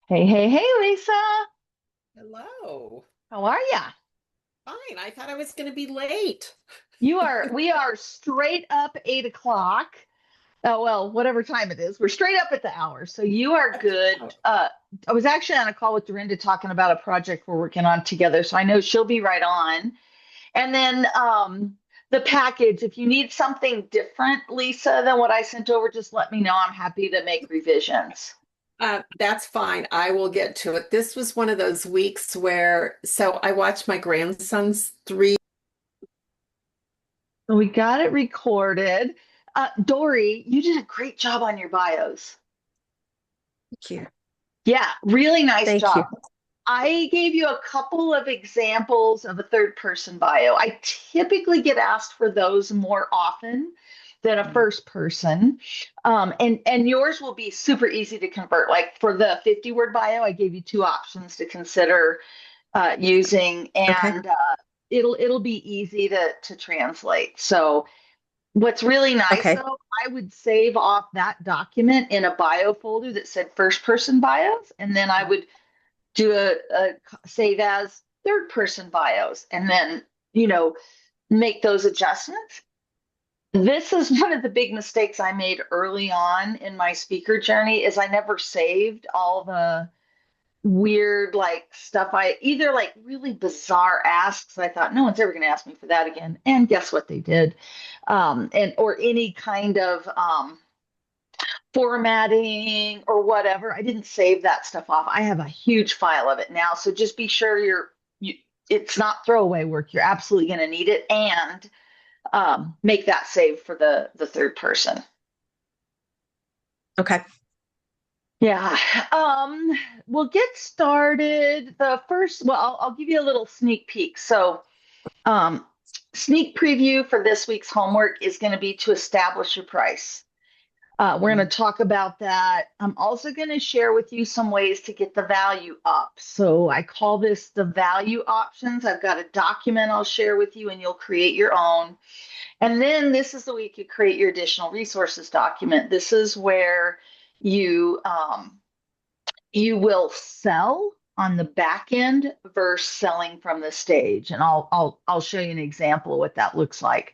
Hey, hey, hey, Lisa. Hello. How are ya? Fine. I thought I was going to be late. We are straight up 8 o'clock. Oh, well, whatever time it is. We're straight up at the hour. So you are good. Oh, I was actually on a call with Dorinda talking about a project we're working on together. So I know she'll be right on. And then the package, if you need something different, Lisa, than what I sent over, just let me know. I'm happy to make revisions. that's fine. I will get to it. This was one of those weeks where, so I watched my grandson's three. So we got it recorded. Dory, you did a great job on your bios. Thank you. Yeah, really nice Thank job. you. I gave you a couple of examples of a third person bio. I typically get asked for those more often than a first person. And yours will be super easy to convert. Like for the 50 word bio, I gave you two options to consider using, Okay. and it'll be easy to translate. So what's really nice Okay. though, I would save off that document in a bio folder that said first person bios, and then I would do a save as third person bios and then, you know, make those adjustments. This is one of the big mistakes I made early on in my speaker journey is I never saved all the weird like stuff I either like really bizarre asks. I thought no one's ever going to ask me for that again. And guess what they did? And or any kind of formatting or whatever. I didn't save that stuff off. I have a huge file of it now. So just be sure you it's not throwaway work. You're absolutely going to need it and make that save for the third person. Okay. Yeah. Um, we'll get started. The first, well, I'll give you a little sneak peek. So, um, sneak preview for this week's homework is going to be to establish your price. We're going to talk about that. I'm also going to share with you some ways to get the value up. So I call this the value options. I've got a document I'll share with you, and you'll create your own. And then this is the week you create your additional resources document. This is where you you will sell on the back end versus selling from the stage. And I'll show you an example of what that looks like.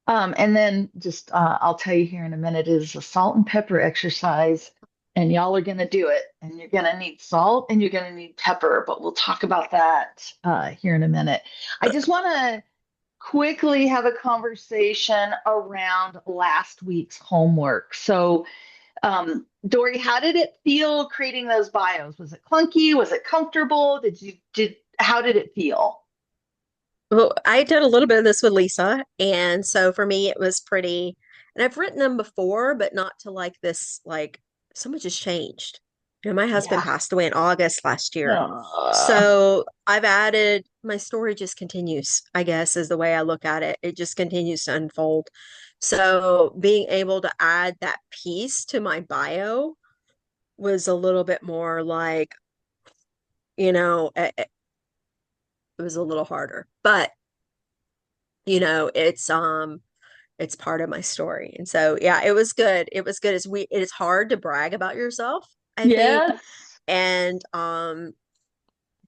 And then just I'll tell you here in a minute is a salt and pepper exercise, and y'all are gonna do it. And you're gonna need salt and you're gonna need pepper, but we'll talk about that here in a minute. I just want to quickly have a conversation around last week's homework. So, Dory, how did it feel creating those bios? Was it clunky? Was it comfortable? Did how did it feel? Well, I did a little bit of this with Lisa, and so for me, it was pretty. And I've written them before, but not to like this. Like so much has changed. My husband Yeah. passed away in August last year, Uh, so I've added. My story just continues, I guess, is the way I look at it. It just continues to unfold. So being able to add that piece to my bio was a little bit more like, it was a little harder, but it's part of my story. And so yeah, it was good. It was good. It is hard to brag about yourself, I think. yes. And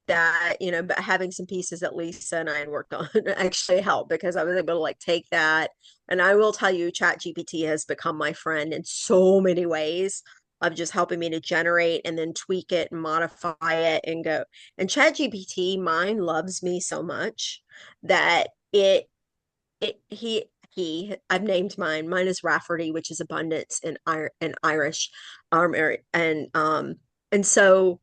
that, but having some pieces that Lisa and I had worked on actually helped because I was able to like take that. And I will tell you, Chat GPT has become my friend in so many ways of just helping me to generate and then tweak it and modify it and go. And Chat GPT, mine loves me so much that I've named mine. Mine is Rafferty, which is abundance in Irish. And so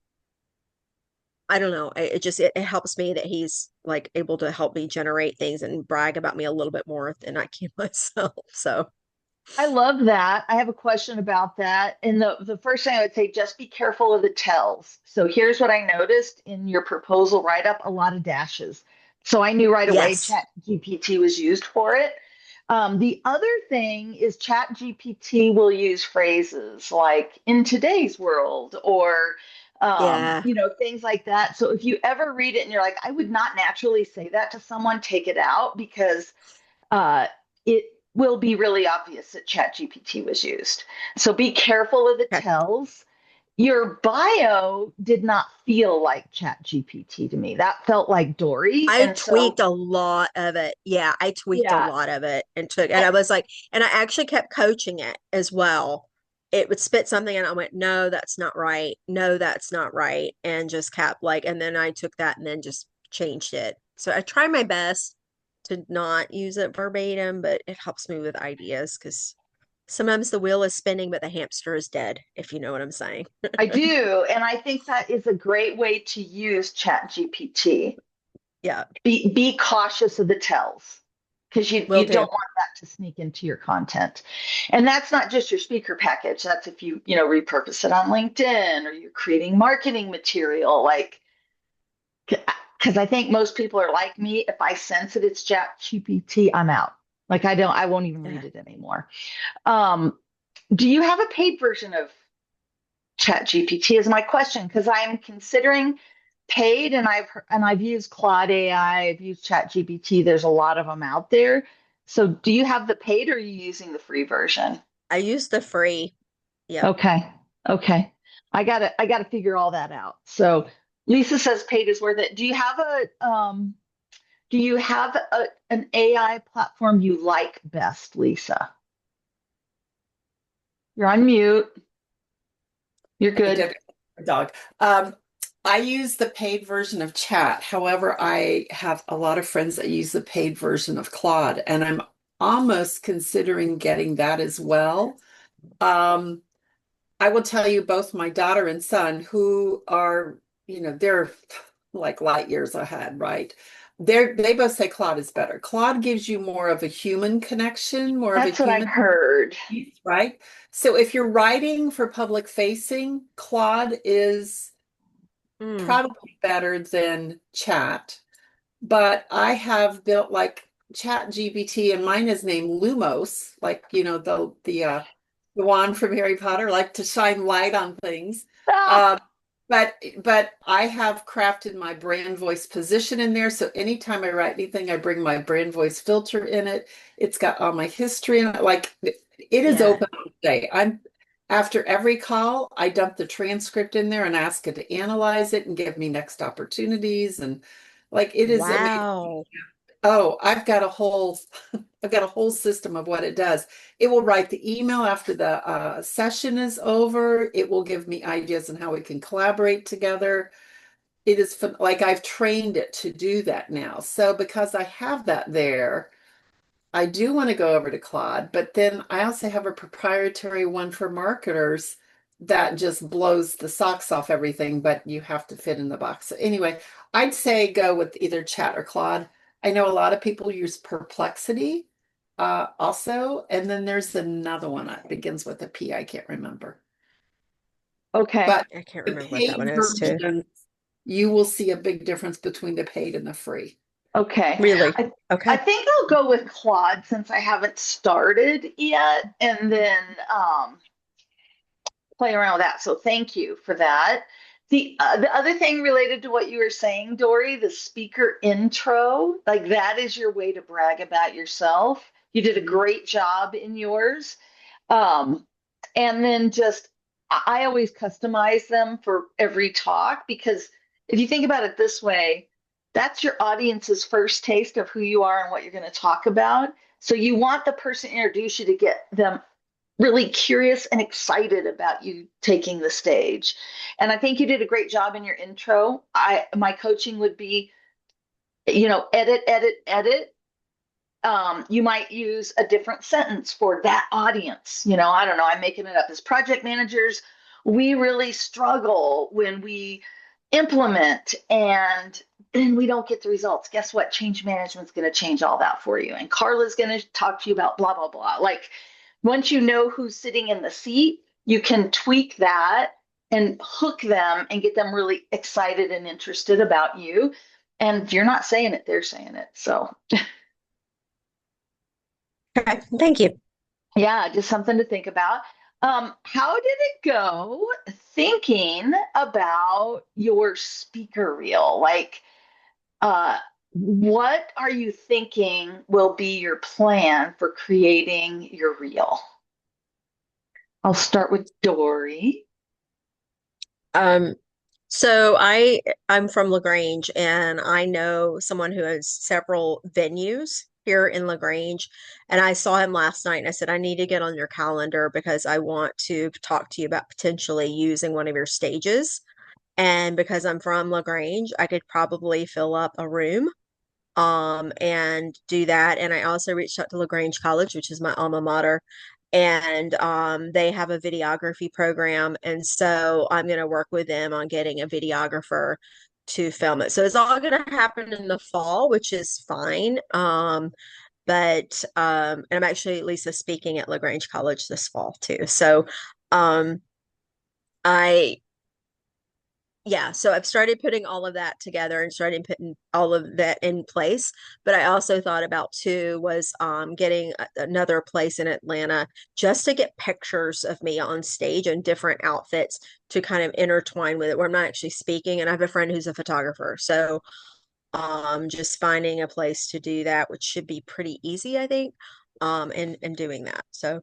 I don't know. It helps me that he's like able to help me generate things and brag about me a little bit more than I can myself. So I love that. I have a question about that. And the first thing I would say, just be careful of the tells. So here's what I noticed in your proposal write-up, a lot of dashes. So I knew right away yes. Chat GPT was used for it. The other thing is Chat GPT will use phrases like in today's world or Yeah. things like that. So if you ever read it and you're like, I would not naturally say that to someone, take it out because it will be really obvious that ChatGPT was used. So be careful of the Okay. tells. Your bio did not feel like Chat GPT to me. That felt like Dory. I And so, tweaked a lot of it. Yeah, I tweaked a yeah. lot of it and I was like, and I actually kept coaching it as well. It would spit something and I went, no, that's not right. No, that's not right. And just kept like, and then I took that and then just changed it. So I try my best to not use it verbatim, but it helps me with ideas because sometimes the wheel is spinning, but the hamster is dead, if you know what I'm saying. I do. And I think that is a great way to use Chat GPT. Yeah, Be cautious of the tells because will you do. don't want that to sneak into your content. And that's not just your speaker package. That's if you know, repurpose it on LinkedIn or you're creating marketing material, like, because I think most people are like me. If I sense that it's Chat GPT, I'm out. Like I won't even Yeah. read it anymore. Um, do you have a paid version of Chat GPT is my question because I'm considering paid and I've used Claude AI, I've used Chat GPT. There's a lot of them out there. So do you have the paid or are you using the free version? I use the free. Yep. Okay. Okay. I gotta figure all that out. So Lisa says paid is worth it. Do you have an AI platform you like best, Lisa? You're on mute. You're I good. did a dog. Um, I use the paid version of Chat. However, I have a lot of friends that use the paid version of Claude, and I'm almost considering getting that as well. Um, I will tell you, both my daughter and son, who are, they're like light years ahead, right? They both say Claude is better. Claude gives you more of a human connection, more of a That's what I've human heard. piece, right? So if you're writing for public facing, Claude is Mm, probably better than Chat. But I have built like Chat GPT, and mine is named Lumos, like the wand from Harry Potter, like to shine light on things. Ah, Uh, but I have crafted my brand voice position in there. So anytime I write anything, I bring my brand voice filter in it. It's got all my history in it. Like it is yeah. open all day. I'm After every call, I dump the transcript in there and ask it to analyze it and give me next opportunities. And like it is amazing. Wow. Oh, I've got a whole system of what it does. It will write the email after the session is over. It will give me ideas on how we can collaborate together. It is fun. Like I've trained it to do that now. So because I have that there, I do want to go over to Claude, but then I also have a proprietary one for marketers that just blows the socks off everything, but you have to fit in the box. So anyway, I'd say go with either Chat or Claude. I know a lot of people use Perplexity also, and then there's another one that begins with a P. I can't remember. okay. But I can't the remember what that one paid is too. version, you will see a big difference between the paid and the free. Okay. Really? I Okay. think I'll go with Claude since I haven't started yet and then play around with that. So thank you for that. The other thing related to what you were saying, Dory, the speaker intro, like that is your way to brag about yourself. You did a Mhm. great job in yours. Um, and then just, I always customize them for every talk because if you think about it this way, that's your audience's first taste of who you are and what you're going to talk about. So you want the person to introduce you to get them really curious and excited about you taking the stage. And I think you did a great job in your intro. My coaching would be, edit, edit, edit. You might use a different sentence for that audience. I don't know, I'm making it up. As project managers, we really struggle when we implement and then we don't get the results. Guess what? Change management's going to change all that for you. And Carla's going to talk to you about blah, blah, blah. Like once you know who's sitting in the seat, you can tweak that and hook them and get them really excited and interested about you. And you're not saying it, they're saying it. So Okay. Thank you. yeah, just something to think about. How did it go thinking about your speaker reel? Like, what are you thinking will be your plan for creating your reel? I'll start with Dory. Um, so I'm from LaGrange and I know someone who has several venues here in LaGrange. And I saw him last night and I said, I need to get on your calendar because I want to talk to you about potentially using one of your stages. And because I'm from LaGrange, I could probably fill up a room and do that. And I also reached out to LaGrange College, which is my alma mater, and they have a videography program. And so I'm going to work with them on getting a videographer to film it. So it's all going to happen in the fall, which is fine. And I'm actually Lisa speaking at LaGrange College this fall too. So um, I yeah, so I've started putting all of that together and starting putting all of that in place. But I also thought about too was getting another place in Atlanta just to get pictures of me on stage in different outfits to kind of intertwine with it where I'm not actually speaking. And I have a friend who's a photographer. So just finding a place to do that, which should be pretty easy, I think, and doing that. So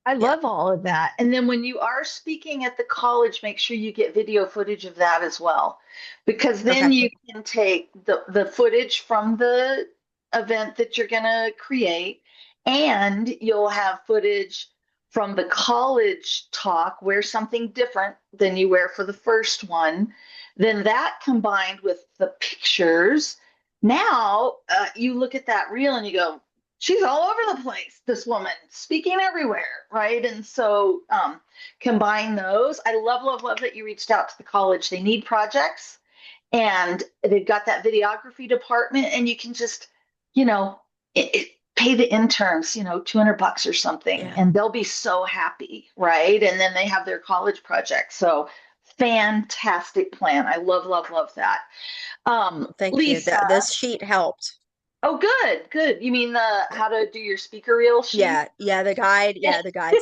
I yeah. love all of that. And then when you are speaking at the college, make sure you get video footage of that as well, because then Okay. you can take the footage from the event that you're going to create, and you'll have footage from the college talk, wear something different than you wear for the first one. Then that combined with the pictures, now you look at that reel and you go, she's all over the place, this woman speaking everywhere, right? And so combine those. I love that you reached out to the college. They need projects, and they've got that videography department, and you can just, you know, pay the interns, 200 bucks or something, Yeah. and they'll be so happy, right? And then they have their college project. So fantastic plan. I love that. Thank you. Lisa. That this sheet helped. Oh, good. You mean the how to do your speaker reel sheet? Yeah, the guides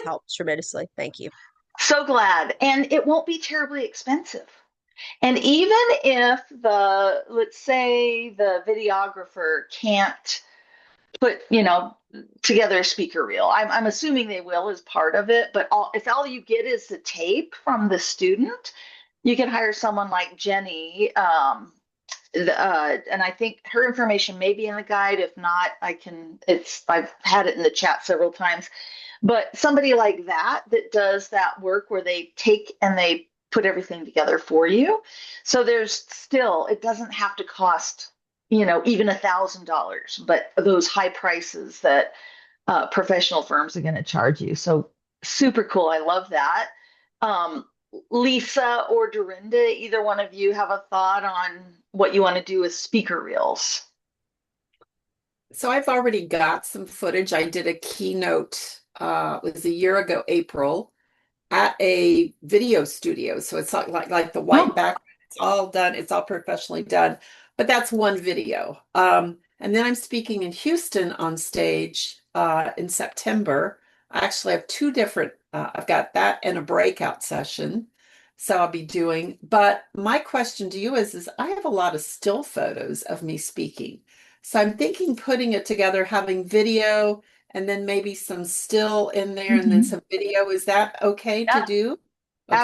helped tremendously. Thank you. So glad. And it won't be terribly expensive. And even if let's say the videographer can't put, together a speaker reel, I'm assuming they will as part of it, but if all you get is the tape from the student, you can hire someone like Jenny. And I think her information may be in the guide. If not, I've had it in the chat several times. But somebody like that does that work where they take and they put everything together for you. So it doesn't have to cost, even $1,000, but those high prices that professional firms are going to charge you. So super cool. I love that. Um, Lisa or Dorinda, either one of you have a thought on what you want to do with speaker reels? So I've already got some footage. I did a keynote, it was a year ago, April, at a video studio. So it's not like the white Oh, background. It's all done. It's all professionally done. But that's one video. And then I'm speaking in Houston on stage in September. I actually have two different. I've got that and a breakout session. So I'll be doing. But my question to you is I have a lot of still photos of me speaking. So I'm thinking putting it together, having video and then maybe some still in there and then mhm. some video. Is that okay to Yeah, do? Okay.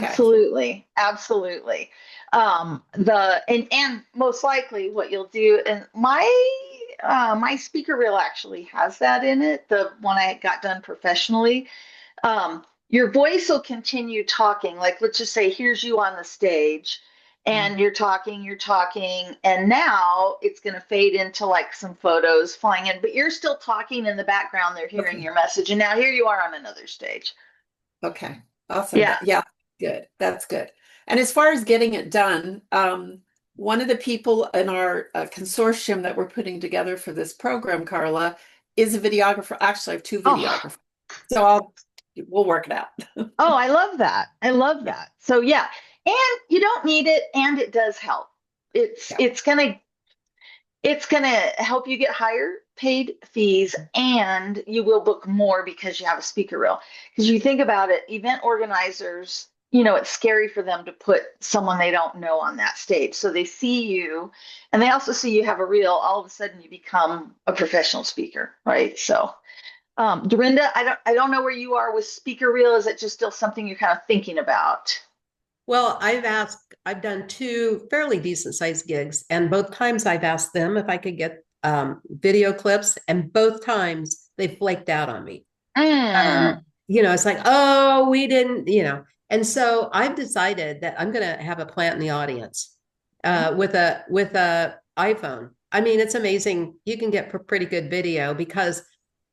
absolutely. And most likely what you'll do, and my speaker reel actually has that in it, the one I got done professionally. Your voice will continue talking. Like, let's just say, here's you on the stage, and you're talking, and now it's going to fade into like some photos flying in, but you're still talking in the background. They're hearing Okay. your message, and now here you are on another stage. Okay. Awesome. Yeah. Yeah, good. That's good. And as far as getting it done, one of the people in our consortium that we're putting together for this program, Carla, is a videographer. Actually, I have two Oh, videographers. So we'll work it out. oh, I love that. I love Yeah. that. So yeah, and you don't need it, and it does help. It's Yeah. it's gonna it's gonna help you get higher paid fees, and you will book more because you have a speaker reel. Because you think about it, event organizers, it's scary for them to put someone they don't know on that stage. So they see you, and they also see you have a reel. All of a sudden, you become a professional speaker, right? So. Dorinda, I don't know where you are with speaker reel. Is it just still something you're kind of thinking about? Well, I've asked I've done two fairly decent sized gigs, and both times I've asked them if I could get video clips, and both times they flaked out on me. Mm. It's like, oh, we didn't, And so I've decided that I'm going to have a plant in the audience with a iPhone. I mean, it's amazing. You can get pretty good video because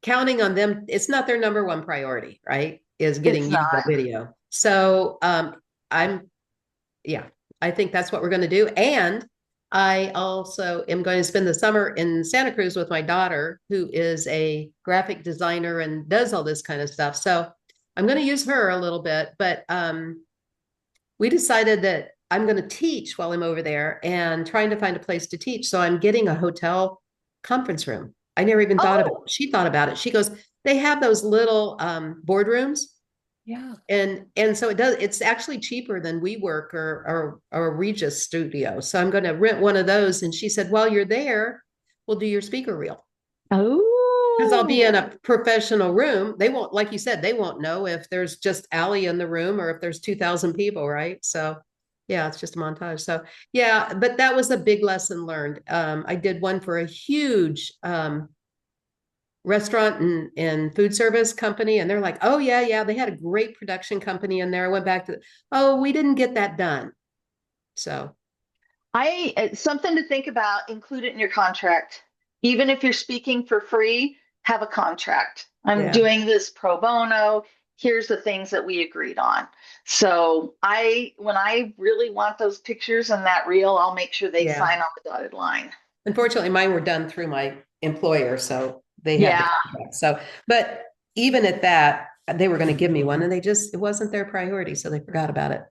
counting on them, it's not their number one priority, right? Is It's getting you the not. video. So I'm yeah, I think that's what we're going to do. And I also am going to spend the summer in Santa Cruz with my daughter, who is a graphic designer and does all this kind of stuff. So I'm going to use her a little bit, but we decided that I'm going to teach while I'm over there and trying to find a place to teach. So I'm getting a hotel conference room. I never even thought of it. Oh, She thought about it. She goes, they have those little boardrooms, Yeah. and so it's actually cheaper than WeWork or Regis Studio. So I'm going to rent one of those. And she said, while you're there, we'll do your speaker reel. Because I'll be in oh. a professional room. They won't, like you said, they won't know if there's just Allie in the room or if there's 2,000 people, right? So yeah, it's just a montage. So yeah, but that was a big lesson learned. I did one for a huge restaurant and food service company, and they're like, oh yeah, they had a great production company in there. I went back to, oh, we didn't get that done. So Something to think about, include it in your contract. Even if you're speaking for free, have a contract. I'm yeah, doing this pro bono. Here's the things that we agreed on. So when I really want those pictures and that reel, I'll make sure they yeah. sign on the dotted line. Unfortunately, mine were done through my employer, so they had the Yeah. contract. So, but even at that, they were going to give me one, and it wasn't their priority, so they forgot about it.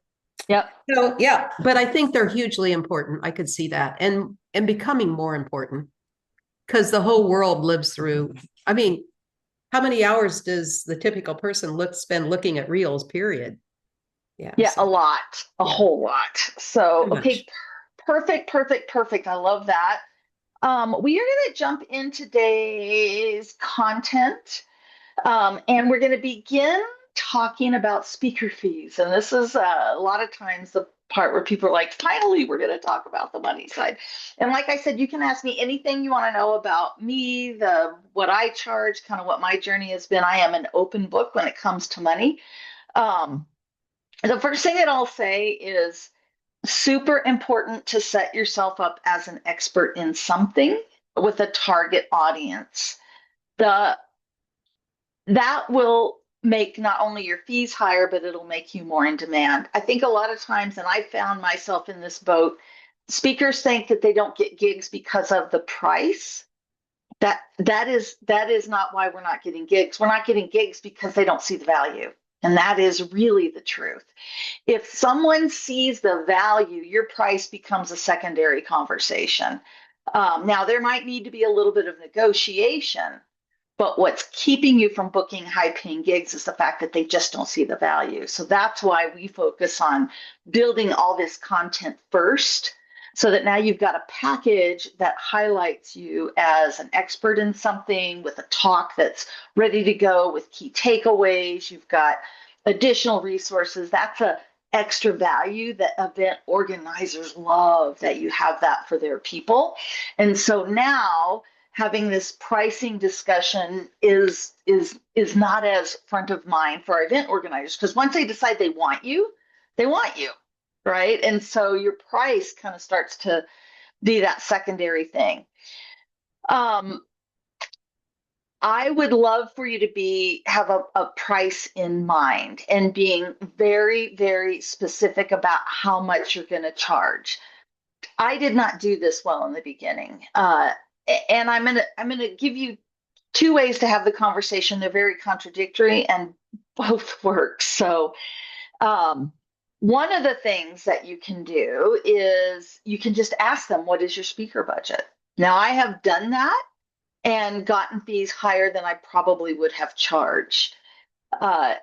Yep. So yeah, but I think they're hugely important. I could see that, and becoming more important because the whole world lives through. I mean, how many hours does the typical person spend looking at reels? Period. Yeah. Yeah, a So lot, a yeah, whole lot. So, too okay, much. perfect, perfect, perfect. I love that. We are going to jump in today's content, and we're going to begin talking about speaker fees. And this is a lot of times the part where people are like, finally, we're going to talk about the money side. And like I said, you can ask me anything you want to know about me, what I charge, kind of what my journey has been. I am an open book when it comes to money. Um, the first thing that I'll say is super important to set yourself up as an expert in something with a target audience. The that will make not only your fees higher, but it'll make you more in demand. I think a lot of times, and I found myself in this boat, speakers think that they don't get gigs because of the price. That is not why we're not getting gigs. We're not getting gigs because they don't see the value. And that is really the truth. If someone sees the value, your price becomes a secondary conversation. Now, there might need to be a little bit of negotiation, but what's keeping you from booking high paying gigs is the fact that they just don't see the value. So that's why we focus on building all this content first, so that now you've got a package that highlights you as an expert in something with a talk that's ready to go with key takeaways. You've got additional resources. That's a extra value that event organizers love, that you have that for their people. And so now having this pricing discussion is not as front of mind for our event organizers, because once they decide they want you, right? And so your price kind of starts to be that secondary thing. I would love for you to have a price in mind and being very, very specific about how much you're going to charge. I did not do this well in the beginning. And I'm gonna give you two ways to have the conversation. They're very contradictory and both work. So um, one of the things that you can do is you can just ask them, what is your speaker budget? Now, I have done that and gotten fees higher than I probably would have charged. Uh,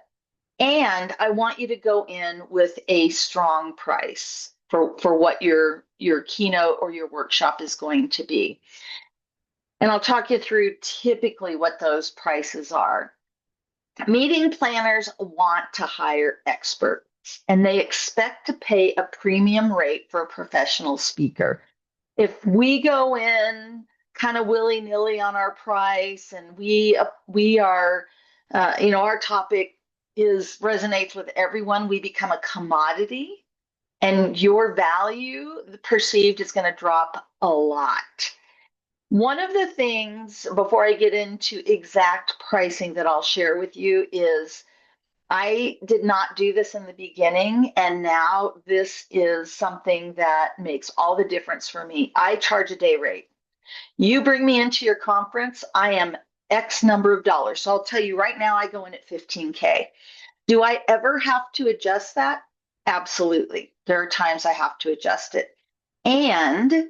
and I want you to go in with a strong price for what your keynote or your workshop is going to be. And I'll talk you through typically what those prices are. Meeting planners want to hire and they expect to pay a premium rate for a professional speaker. If we go in kind of willy-nilly on our price and we are our topic is resonates with everyone, we become a commodity, and your value perceived is going to drop a lot. One of the things before I get into exact pricing that I'll share with you is I did not do this in the beginning, and now this is something that makes all the difference for me. I charge a day rate. You bring me into your conference, I am X number of dollars. So I'll tell you right now, I go in at 15K. Do I ever have to adjust that? Absolutely. There are times I have to adjust it. And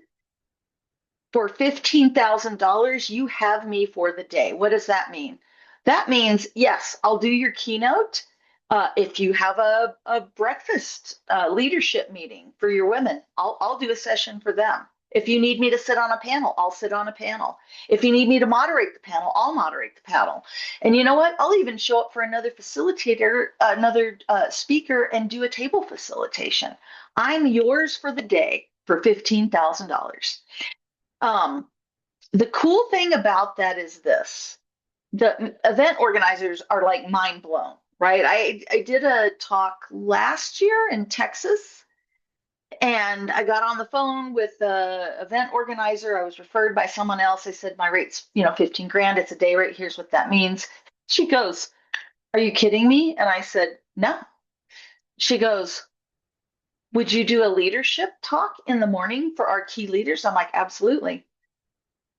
for $15,000, you have me for the day. What does that mean? That means, yes, I'll do your keynote. If you have a breakfast leadership meeting for your women, I'll do a session for them. If you need me to sit on a panel, I'll sit on a panel. If you need me to moderate the panel, I'll moderate the panel. And you know what? I'll even show up for another facilitator, another speaker, and do a table facilitation. I'm yours for the day for $15,000. The cool thing about that is this. The event organizers are like mind blown, right? I did a talk last year in Texas, and I got on the phone with the event organizer. I was referred by someone else. I said, my rate's, 15 grand. It's a day rate. Here's what that means. She goes, are you kidding me? And I said, no. She goes, would you do a leadership talk in the morning for our key leaders? I'm like, absolutely.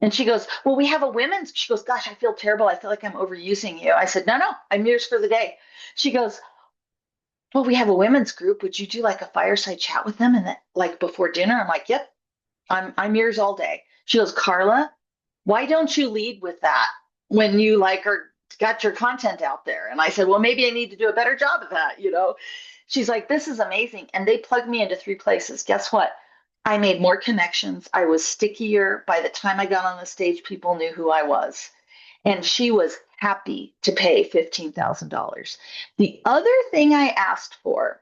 And she goes, well, we have a women's. She goes, gosh, I feel terrible. I feel like I'm overusing you. I said, no, I'm yours for the day. She goes, well, we have a women's group. Would you do like a fireside chat with them and then like before dinner? I'm like, yep, I'm yours all day. She goes, Carla, why don't you lead with that when you like are got your content out there? And I said, well, maybe I need to do a better job of that. She's like, this is amazing. And they plugged me into 3 places. Guess what? I made more connections. I was stickier. By the time I got on the stage, people knew who I was. And she was happy to pay $15,000. The other thing I asked for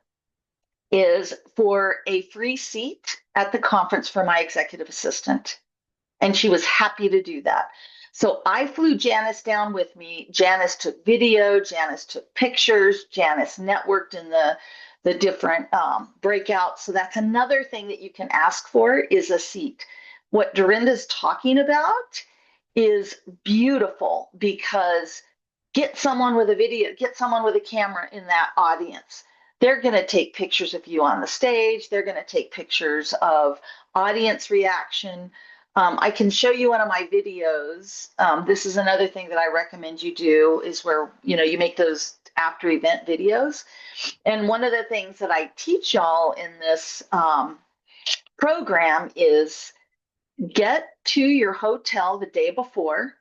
is for a free seat at the conference for my executive assistant. And she was happy to do that. So I flew Janice down with me. Janice took video, Janice took pictures, Janice networked in the different breakouts. So that's another thing that you can ask for is a seat. What Dorinda's talking about is beautiful because get someone with a video, get someone with a camera in that audience. They're going to take pictures of you on the stage. They're going to take pictures of audience reaction. I can show you one of my videos. This is another thing that I recommend you do is where, you make those after event videos. And one of the things that I teach y'all in this program is get to your hotel the day before,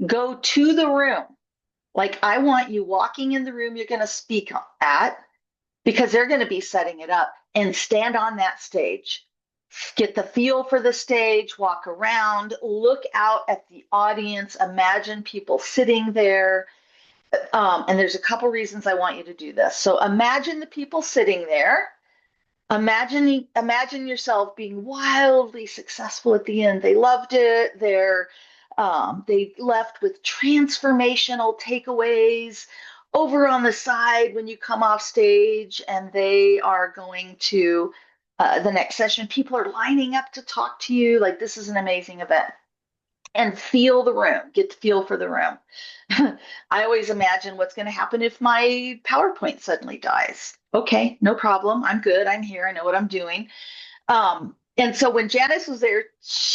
go to the room. Like I want you walking in the room you're going to speak at because they're going to be setting it up and stand on that stage. Get the feel for the stage, walk around, look out at the audience, imagine people sitting there. And there's a couple reasons I want you to do this. So imagine the people sitting there. Imagine yourself being wildly successful at the end. They loved it. They left with transformational takeaways over on the side when you come off stage, and they are going to the next session. People are lining up to talk to you. Like this is an amazing event. And feel the room, get the feel for the room. I always imagine what's going to happen if my PowerPoint suddenly dies. Okay, no problem. I'm good. I'm here. I know what I'm doing. And so when Janice was there,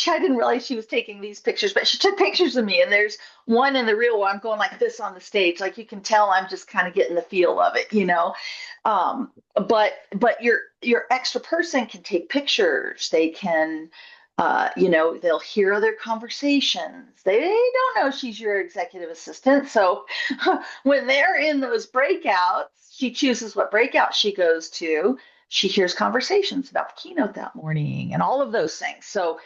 I didn't realize she was taking these pictures, but she took pictures of me. And there's one in the reel where I'm going like this on the stage. Like you can tell I'm just kind of getting the feel of it, But your extra person can take pictures. They can they'll hear other conversations. They don't know she's your executive assistant. So when they're in those breakouts, she chooses what breakout she goes to. She hears conversations about the keynote that morning and all of those things. So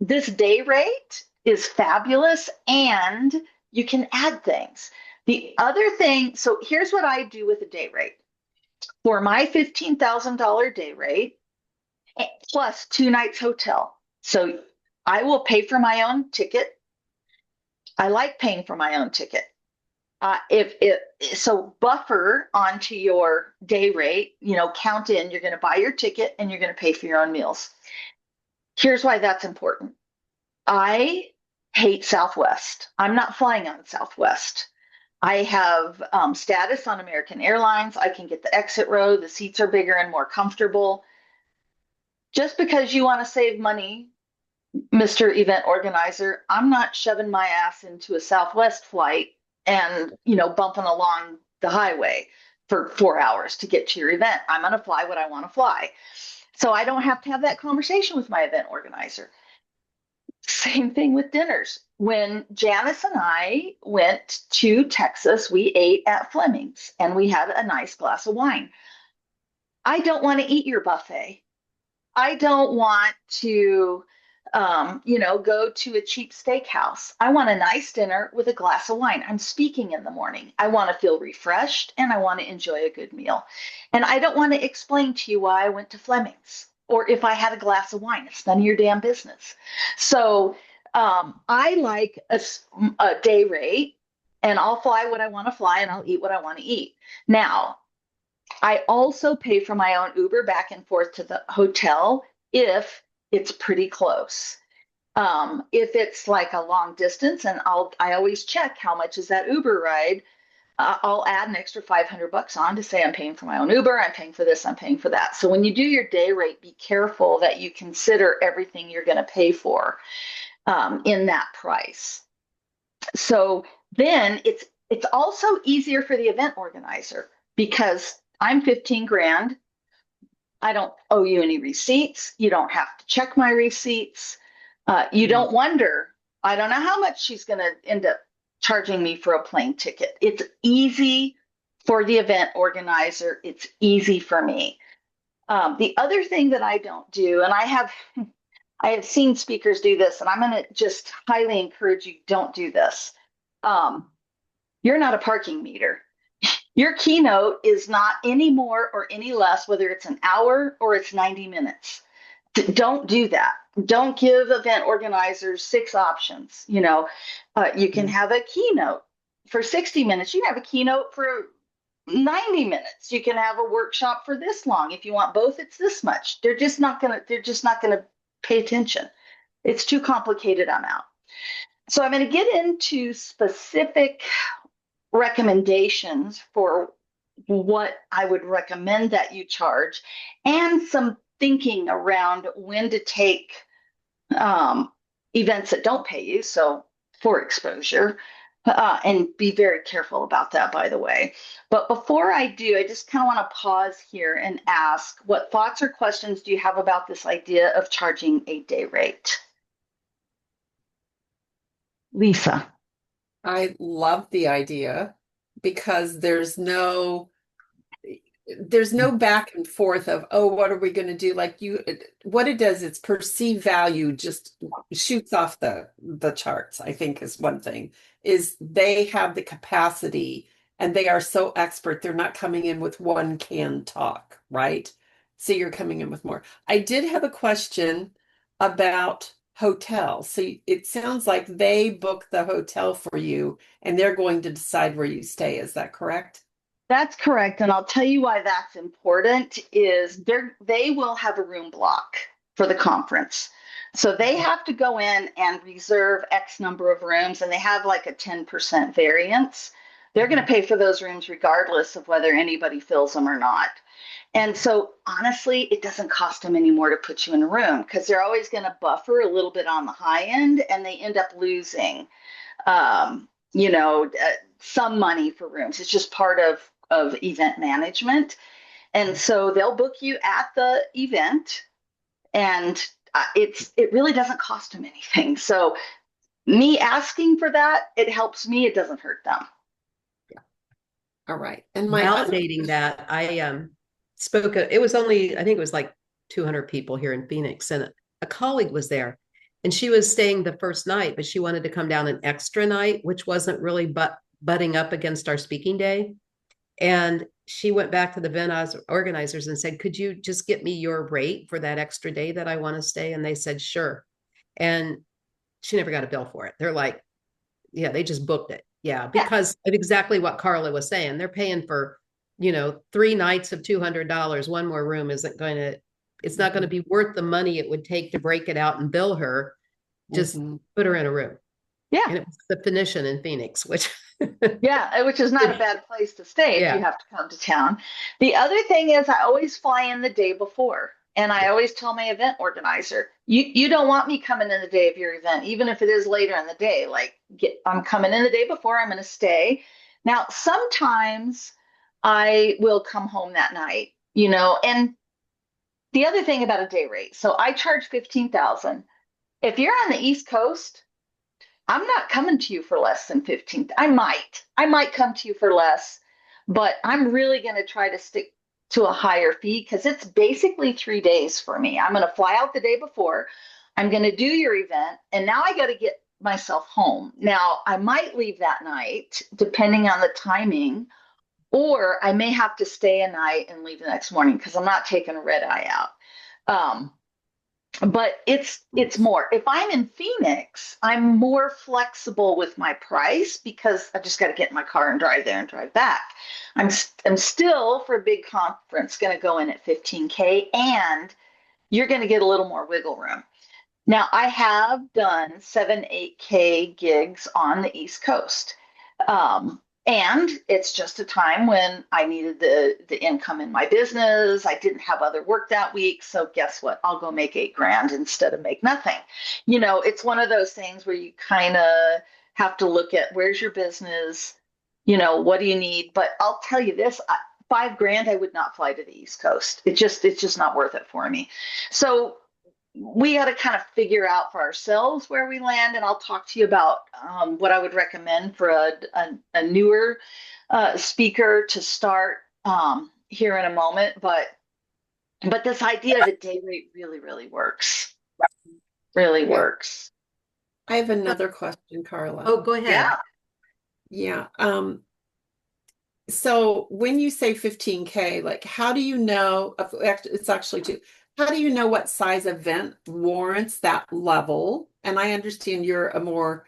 this day rate is fabulous, and you can add things. The other thing, so here's what I do with a day rate. For my $15,000 day rate, plus 2 nights hotel. So I will pay for my own ticket. I like paying for my own ticket. If it so buffer onto your day rate, count in, you're going to buy your ticket and you're going to pay for your own meals. Here's why that's important. I hate Southwest. I'm not flying on Southwest. I have status on American Airlines. I can get the exit row. The seats are bigger and more comfortable. Just because you want to save money, Mr. Event Organizer, I'm not shoving my ass into a Southwest flight and, bumping along the highway for 4 hours to get to your event. I'm going to fly what I want to fly. So I don't have to have that conversation with my event organizer. Same thing with dinners. When Janice and I went to Texas, we ate at Fleming's and we had a nice glass of wine. I don't want to eat your buffet. I don't want to, go to a cheap steakhouse. I want a nice dinner with a glass of wine. I'm speaking in the morning. I want to feel refreshed and I want to enjoy a good meal. And I don't want to explain to you why I went to Fleming's or if I had a glass of wine. It's none of your damn business. So I like a day rate and I'll fly what I want to fly and I'll eat what I want to eat. Now, I also pay for my own Uber back and forth to the hotel if it's pretty close. If it's like a long distance, and I always check how much is that Uber ride. I'll add an extra $500 on to say I'm paying for my own Uber, I'm paying for this, I'm paying for that. So when you do your day rate, be careful that you consider everything you're going to pay for in that price. So then it's also easier for the event organizer because I'm 15 grand. I don't owe you any receipts. You don't have to check my receipts. You don't wonder, I don't know how much she's going to end up charging me for a plane ticket. It's easy for the event organizer. It's easy for me. The other thing that I don't do, and I have seen speakers do this, and I'm going to just highly encourage you, don't do this. You're not a parking meter. Your keynote is not any more or any less, whether it's an hour or it's 90 minutes. Don't do that. Don't give event organizers 6 options. You can have a keynote for 60 minutes. You can have a keynote for 90 minutes. You can have a workshop for this long. If you want both, it's this much. They're just not gonna pay attention. It's too complicated. I'm out. So I'm going to get into specific recommendations for what I would recommend that you charge and some thinking around when to take events that don't pay you. So for exposure, and be very careful about that, by the way. But before I do, I just kind of want to pause here and ask, what thoughts or questions do you have about this idea of charging a day rate? Lisa. I love the idea because there's no back and forth of, oh, what are we going to do? Like what it does, it's perceived value just shoots off the charts, I think is one thing, is they have the capacity and they are so expert. They're not coming in with one can talk, right? So you're coming in with more. I did have a question about hotel. So it sounds like they book the hotel for you and they're going to decide where you stay. Is that correct? That's correct. And I'll tell you why that's important is they will have a room block for the conference. So they have to go in and reserve X number of rooms and they have like a 10% variance. They're going to pay for those rooms regardless of whether anybody fills them or not. And so honestly, it doesn't cost them any more to put you in a room because they're always going to buffer a little bit on the high end and they end up losing, some money for rooms. It's just part of event management. And so they'll book you at the event and it really doesn't cost them anything. So me asking for that, it helps me. It doesn't hurt them. Yeah. All right. And validating that, I spoke, it was only, I think it was like 200 people here in Phoenix, and a colleague was there and she was staying the first night, but she wanted to come down an extra night, which wasn't really butting up against our speaking day. And she went back to the event organizers and said, could you just get me your rate for that extra day that I want to stay? And they said, sure. And she never got a bill for it. They're like, yeah, they just booked it. Yeah, Yeah. because of exactly what Carla was saying. They're paying for, 3 nights of $200. One more room it's not going to be worth the money it would take to break it out and bill her. Just put her in a room. Yeah. And it was the Phoenician in Phoenix, which Yeah, which is not a bad place to stay if you yeah. have to come to town. The other thing is I always fly in the day before. And I always tell my event organizer, you don't want me coming in the day of your event, even if it is later in the day. Like I'm coming in the day before, I'm going to stay. Now, sometimes I will come home that night, and the other thing about a day rate. So I charge 15,000. If you're on the East Coast, I'm not coming to you for less than 15. I might come to you for less, but I'm really going to try to stick to a higher fee because it's basically 3 days for me. I'm going to fly out the day before. I'm going to do your event, and now I got to get myself home. Now, I might leave that night depending on the timing, or I may have to stay a night and leave the next morning because I'm not taking a red eye out. But it's more. If I'm in Phoenix, I'm more flexible with my price because I just got to get in my car and drive there and drive back. I'm still for a big conference going to go in at 15K, and you're going to get a little more wiggle room. Now, I have done 7, 8K gigs on the East Coast. And it's just a time when I needed the income in my business. I didn't have other work that week. So guess what? I'll go make 8 grand instead of make nothing. It's one of those things where you kind of have to look at where's your business, what do you need? But I'll tell you this, 5 grand, I would not fly to the East Coast. It's just not worth it for me. So we got to kind of figure out for ourselves where we land, and I'll talk to you about what I would recommend for a newer speaker to start here in a moment. But this idea of a day rate really, really works. Really works. I have another question, Carla. Oh, go ahead. Yeah. So when you say 15K, like how do you know, it's actually two, how do you know what size event warrants that level? And I understand you're a more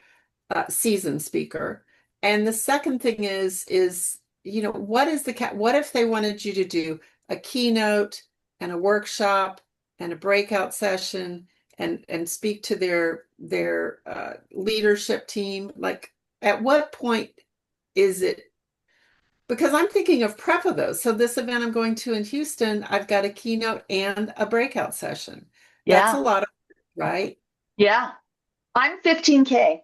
seasoned speaker. And the second thing is, what is what if they wanted you to do a keynote and a workshop and a breakout session and speak to their leadership team? Like at what point is it? Because I'm thinking of prep of those. So this event I'm going to in Houston, I've got a keynote and a breakout session. That's a Yeah. lot of, right? Yeah. I'm 15K.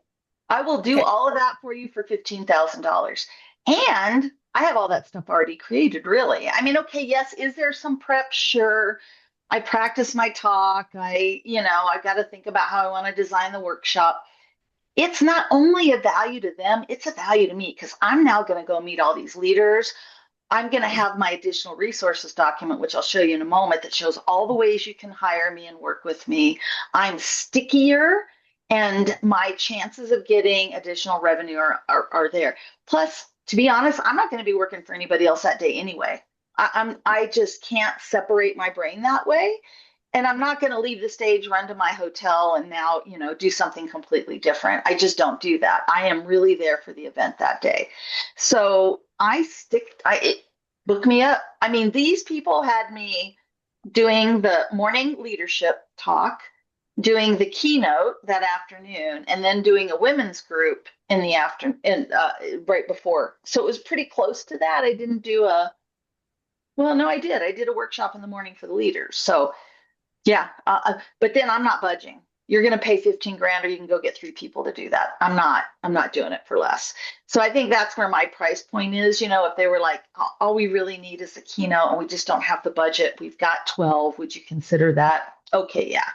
I will do Okay. all of that for you for $15,000. And I have all that stuff already created, really. I mean, okay, yes, is there some prep? Sure. I practice my talk. I got to think about how I want to design the workshop. It's not only a value to them, it's a value to me because I'm now going to go meet all these leaders. I'm going to have my additional resources document, which I'll show you in a moment, that shows all the ways you can hire me and work with me. I'm stickier, and my chances of getting additional revenue are there. Plus, to be honest, I'm not going to be working for anybody else that day anyway. I just can't separate my brain that way. And I'm not going to leave the stage, run to my hotel, and now, do something completely different. I just don't do that. I am really there for the event that day. So book me up. I mean, these people had me doing the morning leadership talk, doing the keynote that afternoon, and then doing a women's group in the afternoon, right before. So it was pretty close to that. I didn't do well, no, I did. I did a workshop in the morning for the leaders. So yeah, but then I'm not budging. You're going to pay 15 grand, or you can go get 3 people to do that. I'm not doing it for less. So I think that's where my price point is. If they were like, all we really need is a keynote and we just don't have the budget. We've got 12. Would you consider that? Okay, yeah.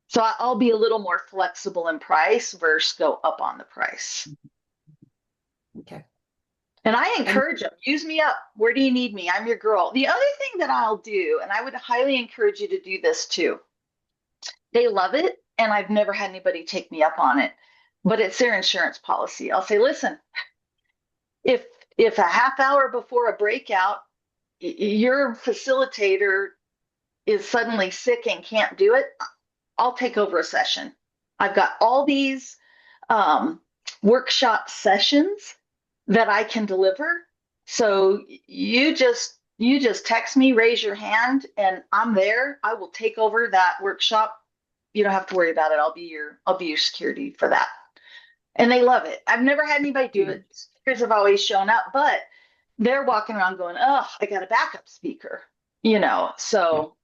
So I'll be a little more flexible in price versus go up on the price. Okay. And I encourage them, use me up. Where do you need me? I'm your girl. The other thing that I'll do, and I would highly encourage you to do this too. They love it, and I've never had anybody take me up on it, but it's their insurance policy. I'll say, listen, if if a half hour before a breakout, your facilitator is suddenly sick and can't do it, I'll take over a session. I've got all these um, workshop sessions that I can deliver. So you just text me, raise your hand, and I'm there. I will take over that workshop. You don't have to worry about it. I'll be your security for that. And they love it. I've never had anybody do it. Speakers have always shown up, but they're walking around going, "Oh, I got a backup speaker." So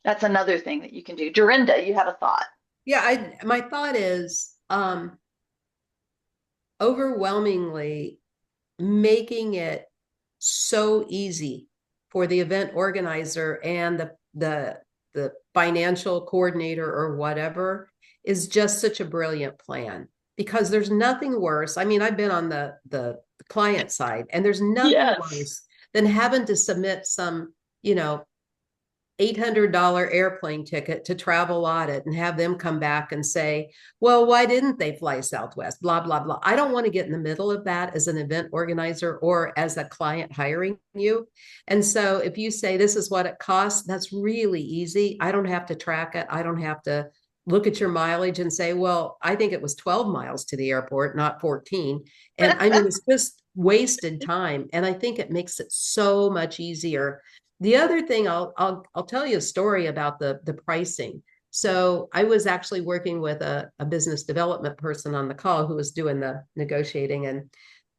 that's another thing that you can do. Dorinda, you had a thought. Yeah, my thought is overwhelmingly making it so easy for the event organizer and the financial coordinator or whatever is just such a brilliant plan, because there's nothing worse. I mean, I've been on the client side, and there's nothing Yes. worse than having to submit some, $800 airplane ticket to travel audit and have them come back and say, well, why didn't they fly Southwest? Blah, blah, blah. I don't want to get in the middle of that as an event organizer or as a client hiring you. And so if you say this is what it costs, that's really easy. I don't have to track it. I don't have to look at your mileage and say, well, I think it was 12 miles to the airport, not 14. And I mean, it's just wasted time. And I think it makes it so much easier. The other thing, I'll tell you a story about the pricing. So I was actually working with a business development person on the call who was doing the negotiating, and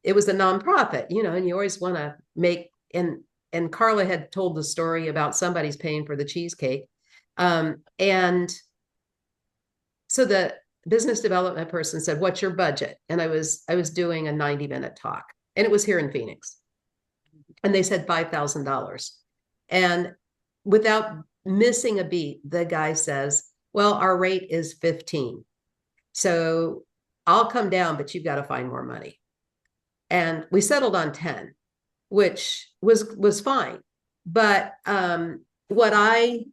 it was a nonprofit, and you always want to make, and Carla had told the story about somebody's paying for the cheesecake. And so the business development person said, what's your budget? And I was doing a 90-minute talk, and it was here in Phoenix. And they said $5,000. And without missing a beat, the guy says, well, our rate is 15. So I'll come down, but you've got to find more money. And we settled on 10, which was fine. But what I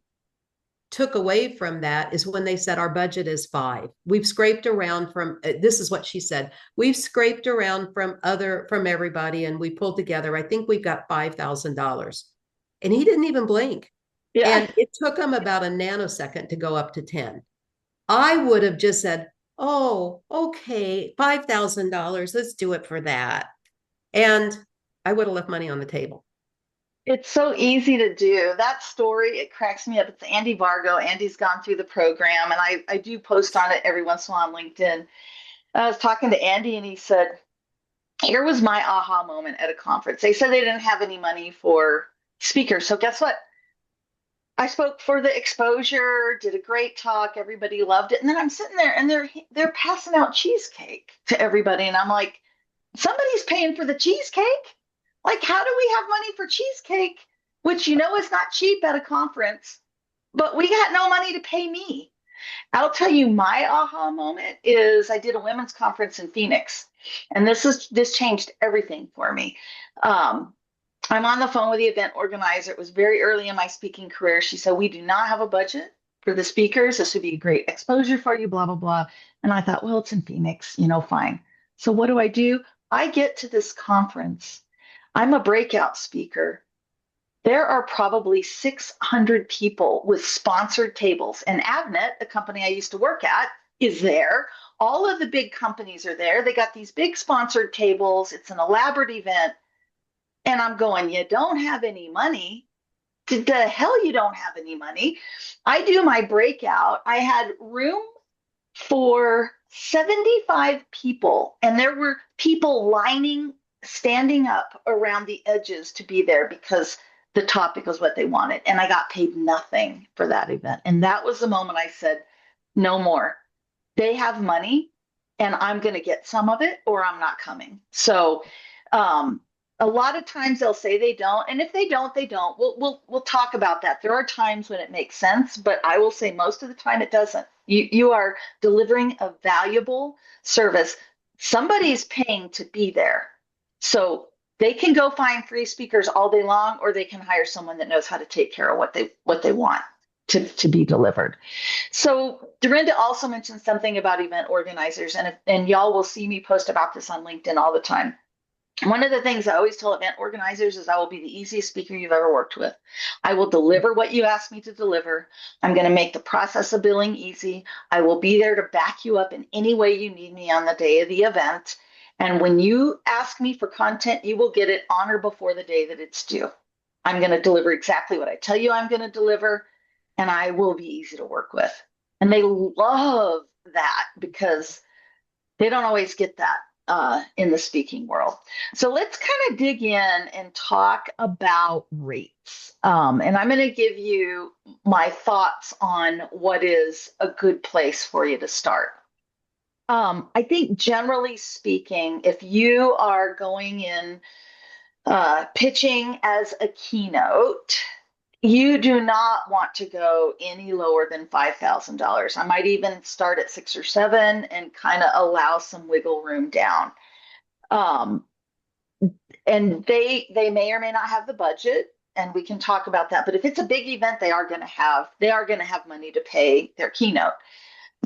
took away from that is when they said our budget is 5. We've scraped around from, this is what she said, we've scraped around from everybody, and we pulled together, I think we've got $5,000. And he didn't even blink. Yeah. And it took him about a nanosecond to go up to 10. I would have just said, oh, okay, $5,000, let's do it for that. And I would have left money on the table. It's so easy to do. That story, it cracks me up. It's Andy Vargo. Andy's gone through the program, and I do post on it every once in a while on LinkedIn. I was talking to Andy, and he said, here was my aha moment at a conference. They said they didn't have any money for speakers. So guess what? I spoke for the exposure, did a great talk. Everybody loved it. And then I'm sitting there, and they're passing out cheesecake to everybody. And I'm like, somebody's paying for the cheesecake? Like, how do we have money for cheesecake, which is not cheap at a conference, but we got no money to pay me? I'll tell you, my aha moment is I did a women's conference in Phoenix, and this changed everything for me. I'm on the phone with the event organizer. It was very early in my speaking career. She said, we do not have a budget for the speakers. This would be great exposure for you, blah, blah, blah. And I thought, well, it's in Phoenix, fine. So what do? I get to this conference. I'm a breakout speaker. There are probably 600 people with sponsored tables. And Avnet, the company I used to work at, is there. All of the big companies are there. They got these big sponsored tables. It's an elaborate event. And I'm going, you don't have any money? The hell you don't have any money? I do my breakout. I had room for 75 people, and there were people standing up around the edges to be there because the topic was what they wanted. And I got paid nothing for that event. And that was the moment I said, no more. They have money, and I'm going to get some of it, or I'm not coming. So, a lot of times they'll say they don't, and if they don't, they don't. We'll talk about that. There are times when it makes sense, but I will say most of the time it doesn't. You are delivering a valuable service. Somebody's paying to be there, so they can go find free speakers all day long, or they can hire someone that knows how to take care of what they want to be delivered. So Dorinda also mentioned something about event organizers, and y'all will see me post about this on LinkedIn all the time. One of the things I always tell event organizers is I will be the easiest speaker you've ever worked with. I will deliver what you ask me to deliver. I'm going to make the process of billing easy. I will be there to back you up in any way you need me on the day of the event. And when you ask me for content, you will get it on or before the day that it's due. I'm going to deliver exactly what I tell you I'm going to deliver, and I will be easy to work with. And they love that because they don't always get that in the speaking world. So let's kind of dig in and talk about rates. And I'm going to give you my thoughts on what is a good place for you to start. I think generally speaking, if you are going in pitching as a keynote, you do not want to go any lower than $5,000. I might even start at 6 or 7 and kind of allow some wiggle room down. Um, and they may or may not have the budget, and we can talk about that. But if it's a big event, they are going to have money to pay their keynote.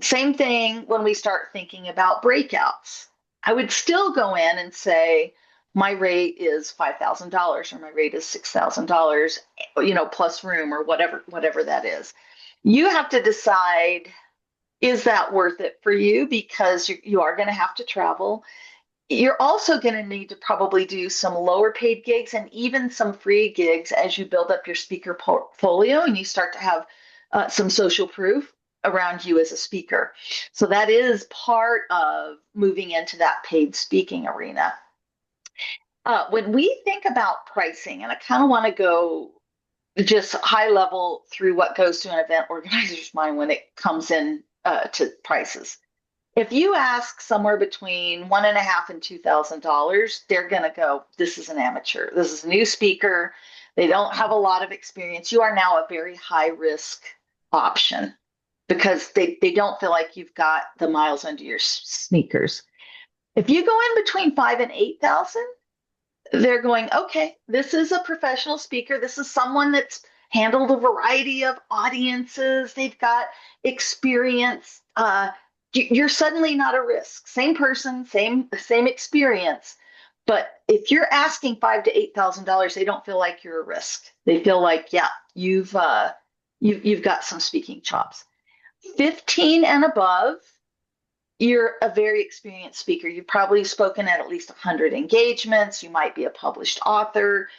Same thing when we start thinking about breakouts. I would still go in and say, my rate is $5,000 or my rate is $6,000, plus room or whatever that is. You have to decide, is that worth it for you? Because you are going to have to travel. You're also going to need to probably do some lower paid gigs and even some free gigs as you build up your speaker portfolio and you start to have some social proof around you as a speaker. So that is part of moving into that paid speaking arena. When we think about pricing, and I kind of want to go just high level through what goes to an event organizer's mind when it comes in to prices. If you ask somewhere between $1,500 and $2,000, they're going to go, this is an amateur. This is a new speaker. They don't have a lot of experience. You are now a very high risk option because they don't feel like you've got the miles under your sneakers. If you go in between 5 and 8,000, they're going, okay, this is a professional speaker. This is someone that's handled a variety of audiences. They've got experience. You're suddenly not a risk. Same person, same experience. But if you're asking $5,000 to $8,000, they don't feel like you're a risk. They feel like, yeah, you've got some speaking chops. 15 and above, you're a very experienced speaker. You've probably spoken at least 100 engagements. You might be a published author.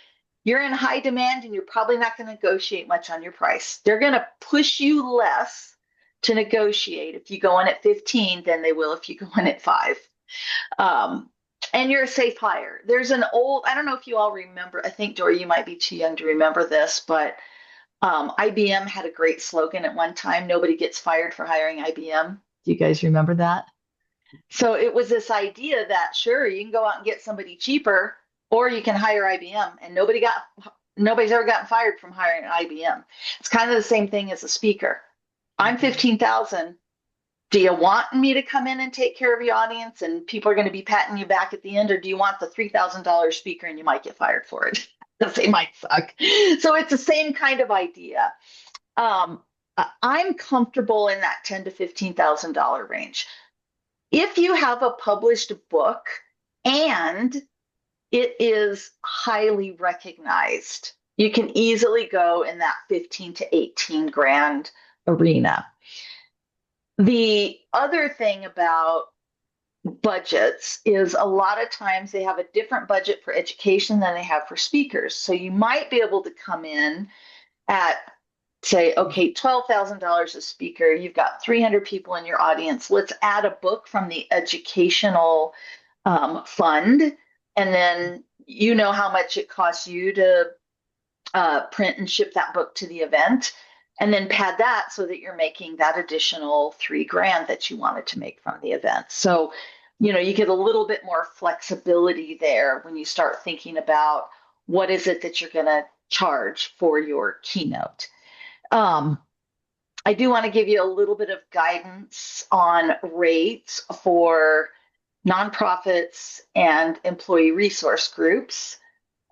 You're in high demand and you're probably not going to negotiate much on your price. They're going to push you less to negotiate if you go in at 15 than they will if you go in at 5. And you're a safe hire. There's an old, I don't know if you all remember, I think, Dory, you might be too young to remember this, but IBM had a great slogan at one time, nobody gets fired for hiring IBM. Do you guys remember that? So it was this idea that, sure, you can go out and get somebody cheaper, or you can hire IBM, and nobody's ever gotten fired from hiring an IBM. It's kind of the same thing as a speaker. I'm 15,000. Do you want me to come in and take care of your audience and people are going to be patting you back at the end, or do you want the $3,000 speaker and you might get fired for it? They might suck. So it's the same kind of idea. I'm comfortable in that $10,000 to $15,000 range. If you have a published book and it is highly recognized, you can easily go in that 15 to 18 grand arena. The other thing about budgets is a lot of times they have a different budget for education than they have for speakers. So you might be able to come in at, say, okay, $12,000 a speaker. You've got 300 people in your audience. Let's add a book from the educational fund. And then you know how much it costs you to print and ship that book to the event. And then pad that so that you're making that additional $3,000 that you wanted to make from the event. So, you get a little bit more flexibility there when you start thinking about what is it that you're going to charge for your keynote. I do want to give you a little bit of guidance on rates for nonprofits and employee resource groups.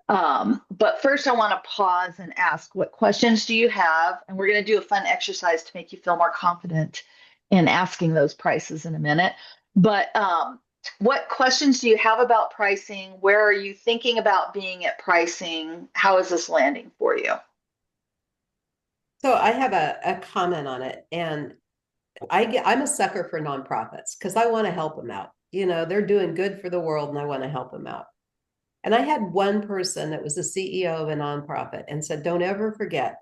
But first, I want to pause and ask, what questions do you have? And we're going to do a fun exercise to make you feel more confident in asking those prices in a minute. But What questions do you have about pricing? Where are you thinking about being at pricing? How is this landing for you? So I have a comment on it, and I'm a sucker for nonprofits because I want to help them out. You know, they're doing good for the world, and I want to help them out. And I had one person that was the CEO of a nonprofit and said, don't ever forget,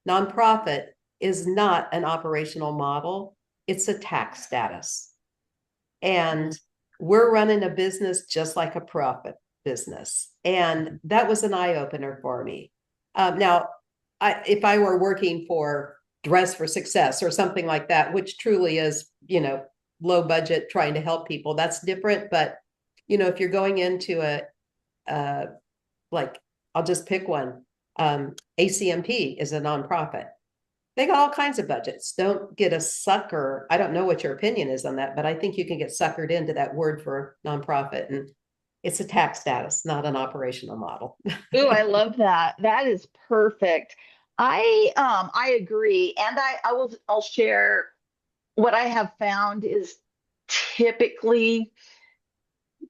nonprofit is not an operational model, it's a tax status. And we're running a business just like a profit business. And that was an eye opener for me. Now, if I were working for Dress for Success or something like that, which truly is, you know, low budget trying to help people, that's different. But, you know, if you're going into like, I'll just pick one, ACMP is a nonprofit. They got all kinds of budgets. Don't get a sucker. I don't know what your opinion is on that, but I think you can get suckered into that word for nonprofit, and it's a tax status, not an operational model. Ooh, I love that. That is perfect. I agree. And I'll share what I have found is typically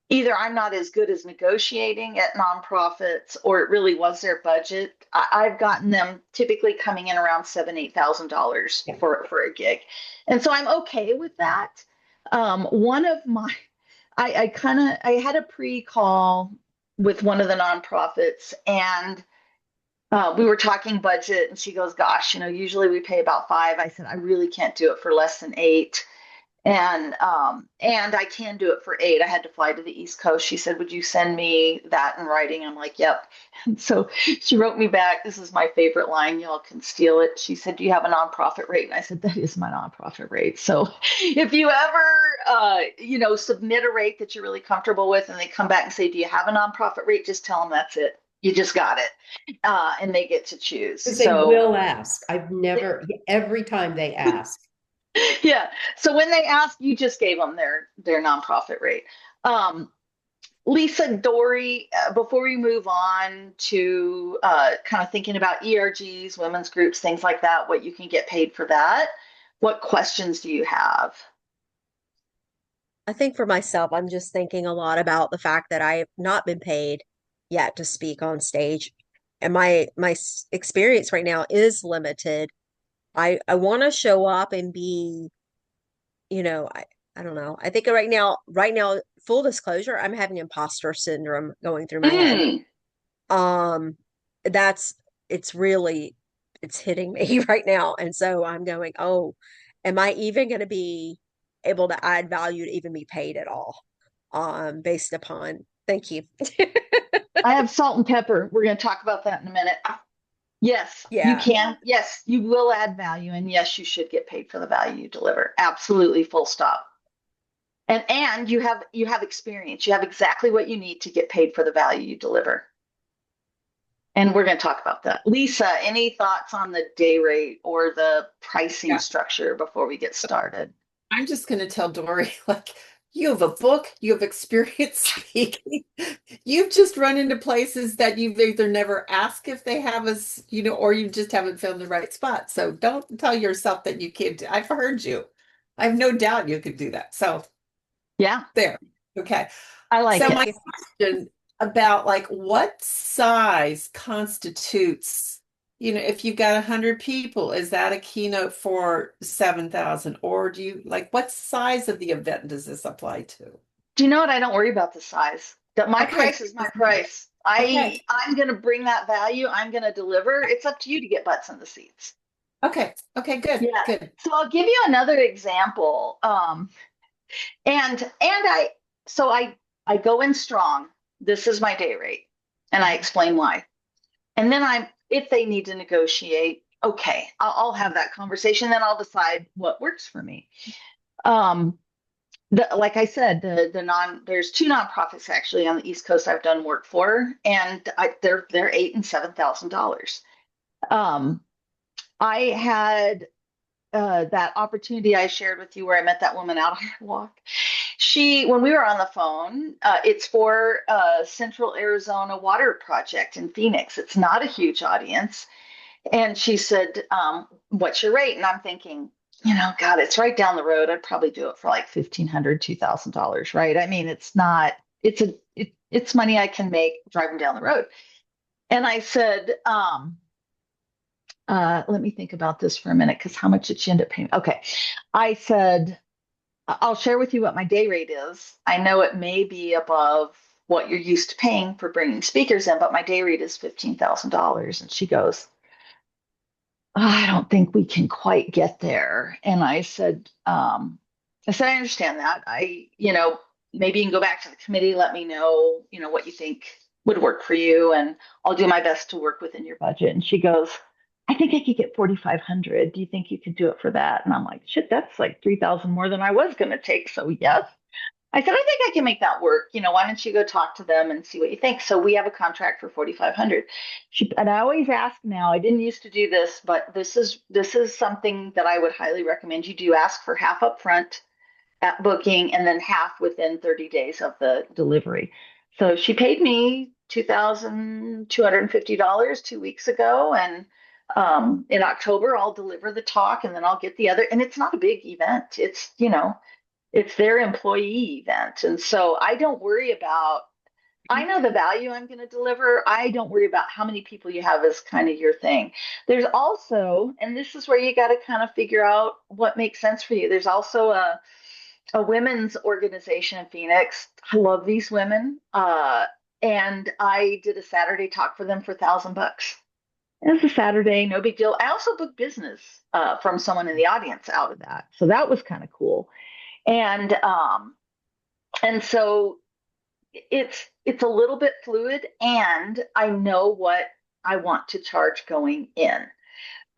either I'm not as good as negotiating at nonprofits or it really was their budget. I've gotten them typically coming in around $7,000-8,000 Yeah. for a gig. And so I'm okay with that. One of my I had a pre-call with one of the nonprofits, and we were talking budget, and she goes, gosh, you know, usually we pay about 5. I said, I really can't do it for less than 8. And I can do it for 8. I had to fly to the East Coast. She said, would you send me that in writing? I'm like, yep. And so she wrote me back. This is my favorite line. Y'all can steal it. She said, do you have a nonprofit rate? And I said, that is my nonprofit rate. So if you ever, you know, submit a rate that you're really comfortable with and they come back and say, do you have a nonprofit rate? Just tell them that's it. You just got it. And they get to choose. Because they will ask. I've never, every time they ask. Yeah. So when they ask, you just gave them their nonprofit rate. Lisa, Dory, before we move on to kind of thinking about ERGs, women's groups, things like that, what you can get paid for that, what questions do you have? I think for myself, I'm just thinking a lot about the fact that I have not been paid yet to speak on stage. And my experience right now is limited. I want to show up and be, you know, I don't know. I think right now, full disclosure, I'm having imposter syndrome going through my head. Mm. Um, that's it's really it's hitting me right now. And so I'm going, oh, am I even going to be able to add value to even be paid at all? Based upon, thank you. I have salt and pepper. We're going to talk about that in a minute. Yes, you Yeah. can. Yes, you will add value. And yes, you should get paid for the value you deliver. Absolutely, full stop. And you have experience. You have exactly what you need to get paid for the value you deliver. And we're going to talk about that. Lisa, any thoughts on the day rate or the pricing structure before we get started? I'm just going to tell Dory, like, you have a book, you have experience speaking. You've just run into places that you've either never asked if they have us, you know, or you just haven't found the right spot. So don't tell yourself that you can't do. I've heard you. I have no doubt you could do that. So Yeah, there. Okay. I like So it. my question about like what size constitutes, you know, if you've got 100 people, is that a keynote for 7,000? Or do you like what size of the event does this apply to? Do you know what? I don't worry about the size. That my Okay. price is my price. Okay. I'm going to bring that value. I'm going to deliver. It's up to you to get butts in the seats. Okay. Okay. Good. Yeah. Good. So I'll give you another example. And I go in strong. This is my day rate, and I explain why. And then if they need to negotiate, okay, I'll have that conversation. Then I'll decide what works for me. Like I said, there's 2 nonprofits actually on the East Coast I've done work for, and they're $8,000 and $7,000. I had that opportunity I shared with you where I met that woman out on her walk. When we were on the phone, it's for Central Arizona Water Project in Phoenix. It's not a huge audience. And she said, what's your rate? And I'm thinking, God, it's right down the road. I'd probably do it for like $1,500, $2,000, right? I mean, it's money I can make driving down the road. And I said, let me think about this for a minute, because how much did she end up paying? Okay. I said, I'll share with you what my day rate is. I know it may be above what you're used to paying for bringing speakers in, but my day rate is $15,000. And she goes, I don't think we can quite get there. And I understand that. Maybe you can go back to the committee, let me know, what you think would work for you, and I'll do my best to work within your budget. And she goes, I think I could get 4,500. Do you think you could do it for that? And I'm like, shit, that's like 3,000 more than I was going to take. So yes. I said, I think I can make that work. Why don't you go talk to them and see what you think? So we have a contract for 4,500. And I always ask now, I didn't used to do this, but this is something that I would highly recommend you do. Ask for half up front at booking and then half within 30 days of the delivery. So she paid me $2,250 2 weeks ago. And in October, I'll deliver the talk and then I'll get the other. And it's not a big event. It's their employee event. And so I don't worry about, I know the value I'm going to deliver. I don't worry about how many people you have as kind of your thing. There's also, and this is where you got to kind of figure out what makes sense for you. There's also a women's organization in Phoenix. I love these women. And I did a Saturday talk for them for $1,000. It was a Saturday, no big deal. I also booked business from someone in the audience out of that. So that was kind of cool. And so it's a little bit fluid, and I know what I want to charge going in.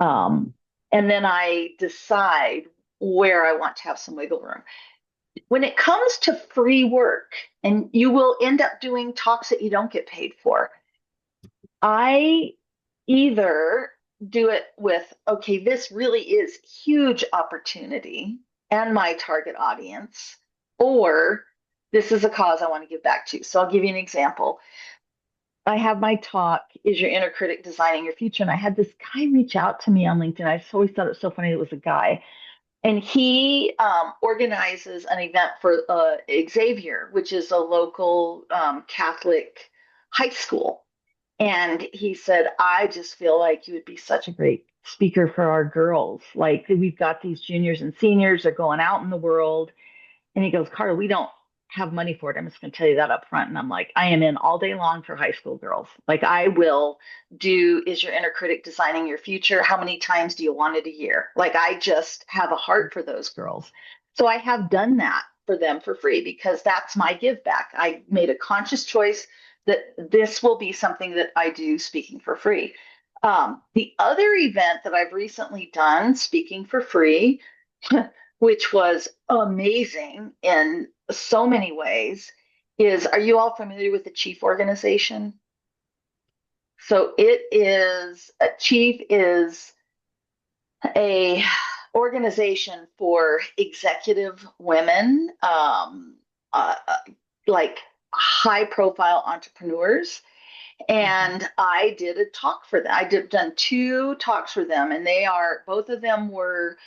And then I decide where I want to have some wiggle room. When it comes to free work, and you will end up doing talks that you don't get paid for, I either do it with, okay, this really is huge opportunity and my target audience, or this is a cause I want to give back to. So I'll give you an example. I have my talk, Is Your Inner Critic Designing Your Future? And I had this guy reach out to me on LinkedIn. I just always thought it was so funny it was a guy. And he organizes an event for Xavier, which is a local Catholic high school. And he said, I just feel like you would be such a great speaker for our girls. Like, we've got these juniors and seniors, they're going out in the world. And he goes, Carter, we don't have money for it. I'm just going to tell you that up front. And I'm like, I am in all day long for high school girls. Like, I will do Is Your Inner Critic Designing Your Future? How many times do you want it a year? Like, I just have a heart for those girls. So I have done that for them for free because that's my give back. I made a conscious choice that this will be something that I do speaking for free. The other event that I've recently done speaking for free, which was amazing in so many ways, is, are you all familiar with the Chief organization? So Chief is a organization for executive women, like high profile entrepreneurs. And I did a talk for them. Done 2 talks for them, and both of them were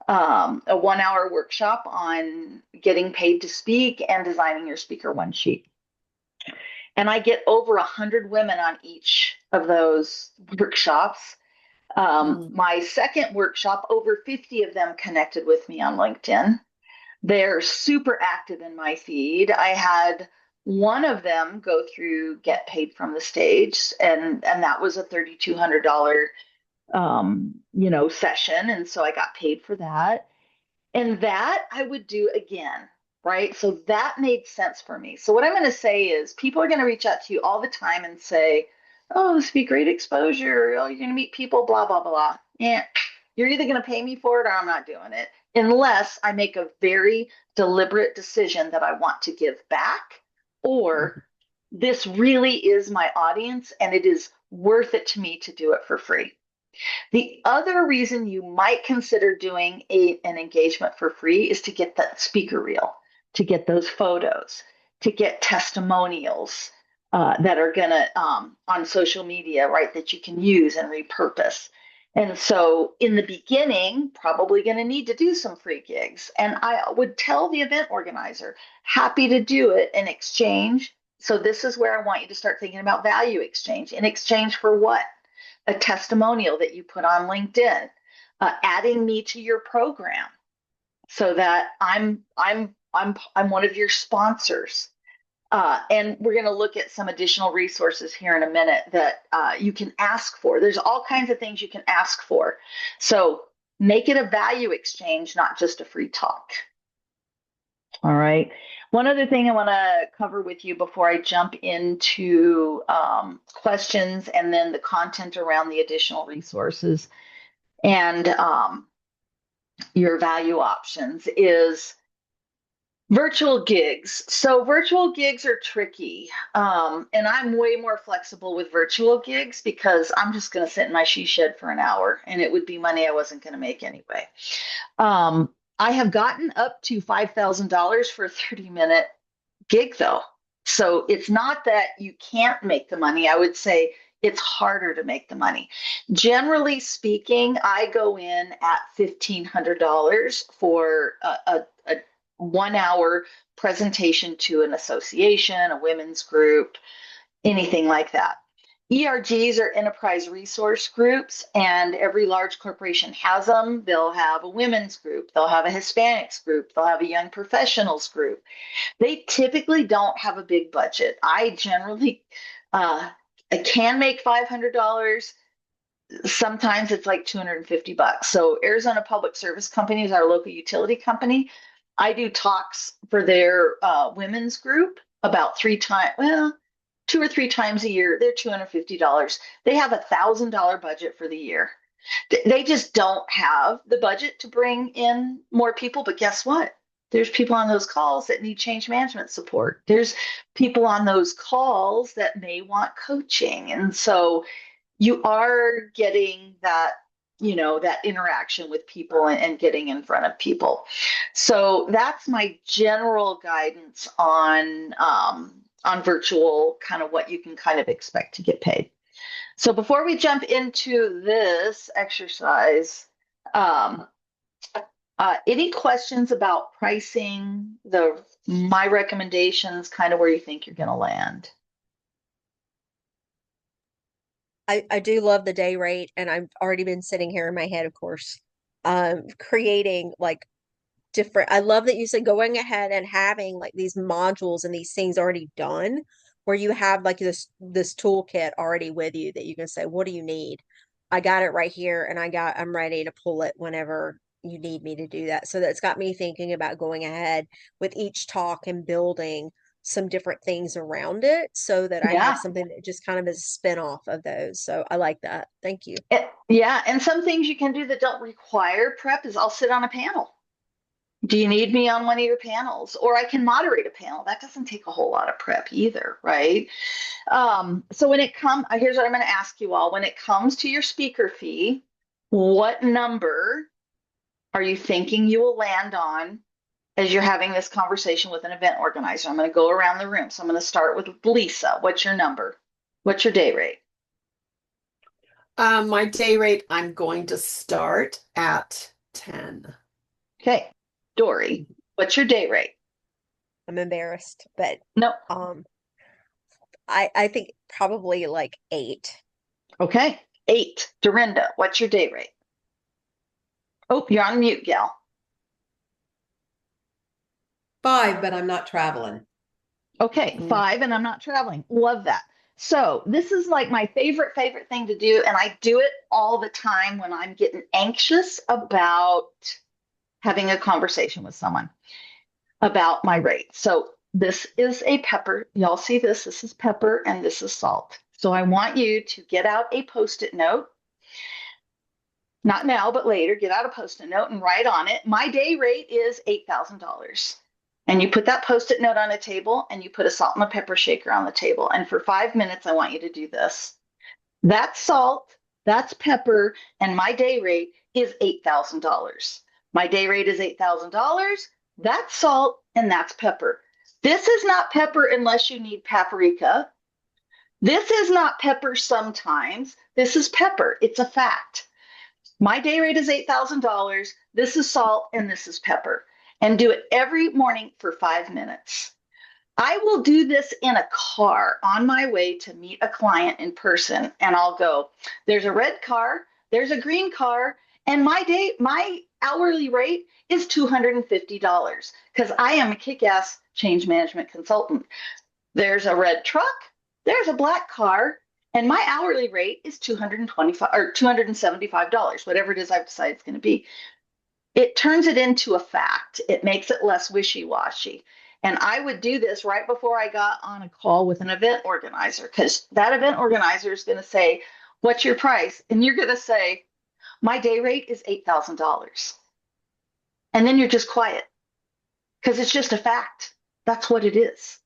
a 1-hour workshop on getting paid to speak and designing your speaker one sheet. And I get over 100 women on each of those workshops. My second workshop, over 50 of them connected with me on LinkedIn. They're super active in my feed. I had one of them go through Get Paid from the Stage, and that was a $3,200 session. And so I got paid for that. And that I would do again, right? So that made sense for me. So what I'm going to say is, people are going to reach out to you all the time and say, oh, this would be great exposure. Oh, you're going to meet people, blah, blah, blah. Yeah, you're either going to pay me for it or I'm not doing it, unless I make a very deliberate decision that I want to give back, or this really is my audience and it is worth it to me to do it for free. The other reason you might consider doing an engagement for free is to get that speaker reel, to get those photos, to get testimonials that are going to on social media, right, that you can use and repurpose. And so in the beginning, probably going to need to do some free gigs. And I would tell the event organizer, happy to do it in exchange. So this is where I want you to start thinking about value exchange. In exchange for what? A testimonial that you put on LinkedIn, adding me to your program so that I'm one of your sponsors. And we're going to look at some additional resources here in a minute that you can ask for. There's all kinds of things you can ask for. So make it a value exchange, not just a free talk. All right. One other thing I want to cover with you before I jump into questions and then the content around the additional resources and your value options is virtual gigs. So virtual gigs are tricky. And I'm way more flexible with virtual gigs because I'm just going to sit in my she shed for an hour and it would be money I wasn't going to make anyway. I have gotten up to $5,000 for a 30-minute gig though. So it's not that you can't make the money. I would say it's harder to make the money. Generally speaking, I go in at $1,500 for a 1 hour presentation to an association, a women's group, anything like that. ERGs are enterprise resource groups, and every large corporation has them. They'll have a women's group, they'll have a Hispanics group, they'll have a young professionals group. They typically don't have a big budget. I generally I can make $500. Sometimes it's like $250. So Arizona Public Service Company is our local utility company. I do talks for their women's group about 3 times, well, 2 or 3 times a year. They're $250. They have $1,000 budget for the year. They just don't have the budget to bring in more people. But guess what? There's people on those calls that need change management support. There's people on those calls that may want coaching. And so you are getting that, that interaction with people and getting in front of people. So that's my general guidance on virtual, kind of what you can kind of expect to get paid. So before we jump into this exercise, any questions about pricing, my recommendations, kind of where you think you're going to land? I do love the day rate, and I've already been sitting here in my head, of course, creating like different. I love that you said going ahead and having like these modules and these things already done, where you have like this toolkit already with you that you can say, what do you need? I got it right here, and I'm ready to pull it whenever you need me to do that. So that's got me thinking about going ahead with each talk and building some different things around it so that I have Yeah. something that just kind of is a spin-off of those. So I like that. Thank you. Yeah. And some things you can do that don't require prep is I'll sit on a panel. Do you need me on one of your panels? Or I can moderate a panel. That doesn't take a whole lot of prep either, right? So when it comes, here's what I'm going to ask you all. When it comes to your speaker fee, what number are you thinking you will land on as you're having this conversation with an event organizer? I'm going to go around the room. So I'm going to start with Lisa. What's your number? What's your day rate? My day rate, I'm going to start at 10. Okay. Dory, what's your day rate? I'm embarrassed, but No. I think probably like 8. Okay. 8. Dorinda, what's your day rate? Oh, you're on mute, gal. 5, but I'm not traveling. Okay, 5, and I'm not traveling. Love that. So this is like my favorite thing to do, and I do it all the time when I'm getting anxious about having a conversation with someone about my rate. So this is a pepper. Y'all see this? This is pepper, and this is salt. So I want you to get out a Post-it note. Not now, but later, get out a Post-it note and write on it. My day rate is $8,000. And you put that Post-it note on a table and you put a salt and a pepper shaker on the table. And for 5 minutes, I want you to do this. That's salt, that's pepper, and my day rate is $8,000. My day rate is $8,000. That's salt and that's pepper. This is not pepper unless you need paprika. This is not pepper sometimes. This is pepper. It's a fact. My day rate is $8,000. This is salt and this is pepper. And do it every morning for 5 minutes. I will do this in a car on my way to meet a client in person. And I'll go, there's a red car, there's a green car, and my hourly rate is $250 because I am a kick-ass change management consultant. There's a red truck, there's a black car, and my hourly rate is $225 or $275, whatever it is I've decided it's going to be. It turns it into a fact. It makes it less wishy-washy. And I would do this right before I got on a call with an event organizer, because that event organizer is going to say, what's your price? And you're going to say, my day rate is $8,000. And then you're just quiet because it's just a fact. That's what it is.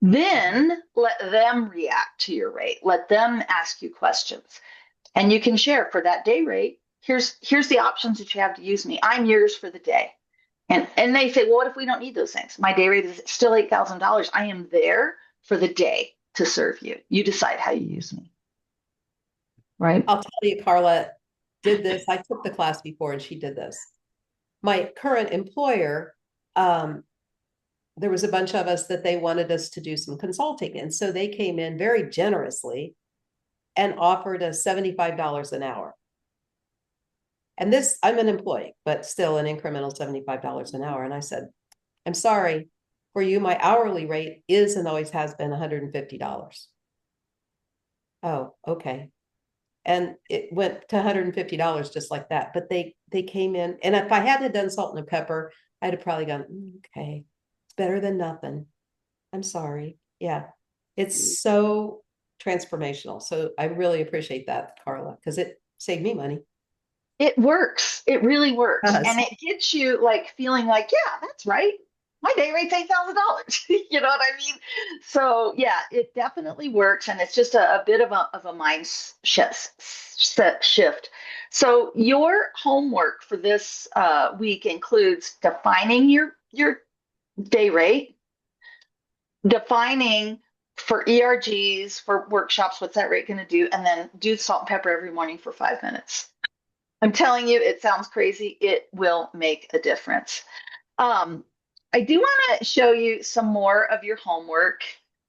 Then let them react to your rate. Let them ask you questions. And you can share for that day rate. Here's the options that you have to use me. I'm yours for the day. And they say, well, what if we don't need those things? My day rate is still $8,000. I am there for the day to serve you. You decide how you use me. Right? I'll tell you, Carla did this. I took the class before and she did this. My current employer, there was a bunch of us that they wanted us to do some consulting. And so they came in very generously and offered us $75 an hour. And this, I'm an employee, but still an incremental $75 an hour. And I said, I'm sorry, for you, my hourly rate is and always has been $150. Oh, okay. And it went to $150 just like that. But they came in, and if I hadn't done salt and pepper, I'd have probably gone, okay, it's better than nothing. I'm sorry. Yeah. It's so transformational. So I really appreciate that, Carla, because it saved me money. It works. It really works. Yes. And it gets you like feeling like, yeah, that's right. My day rate's $8,000. You know what I mean? So yeah, it definitely works. And it's just a bit of a mind shift. So your homework for this week includes defining your day rate, defining for ERGs, for workshops, what's that rate going to do? And then do salt and pepper every morning for 5 minutes. I'm telling you, it sounds crazy. It will make a difference. I do want to show you some more of your homework,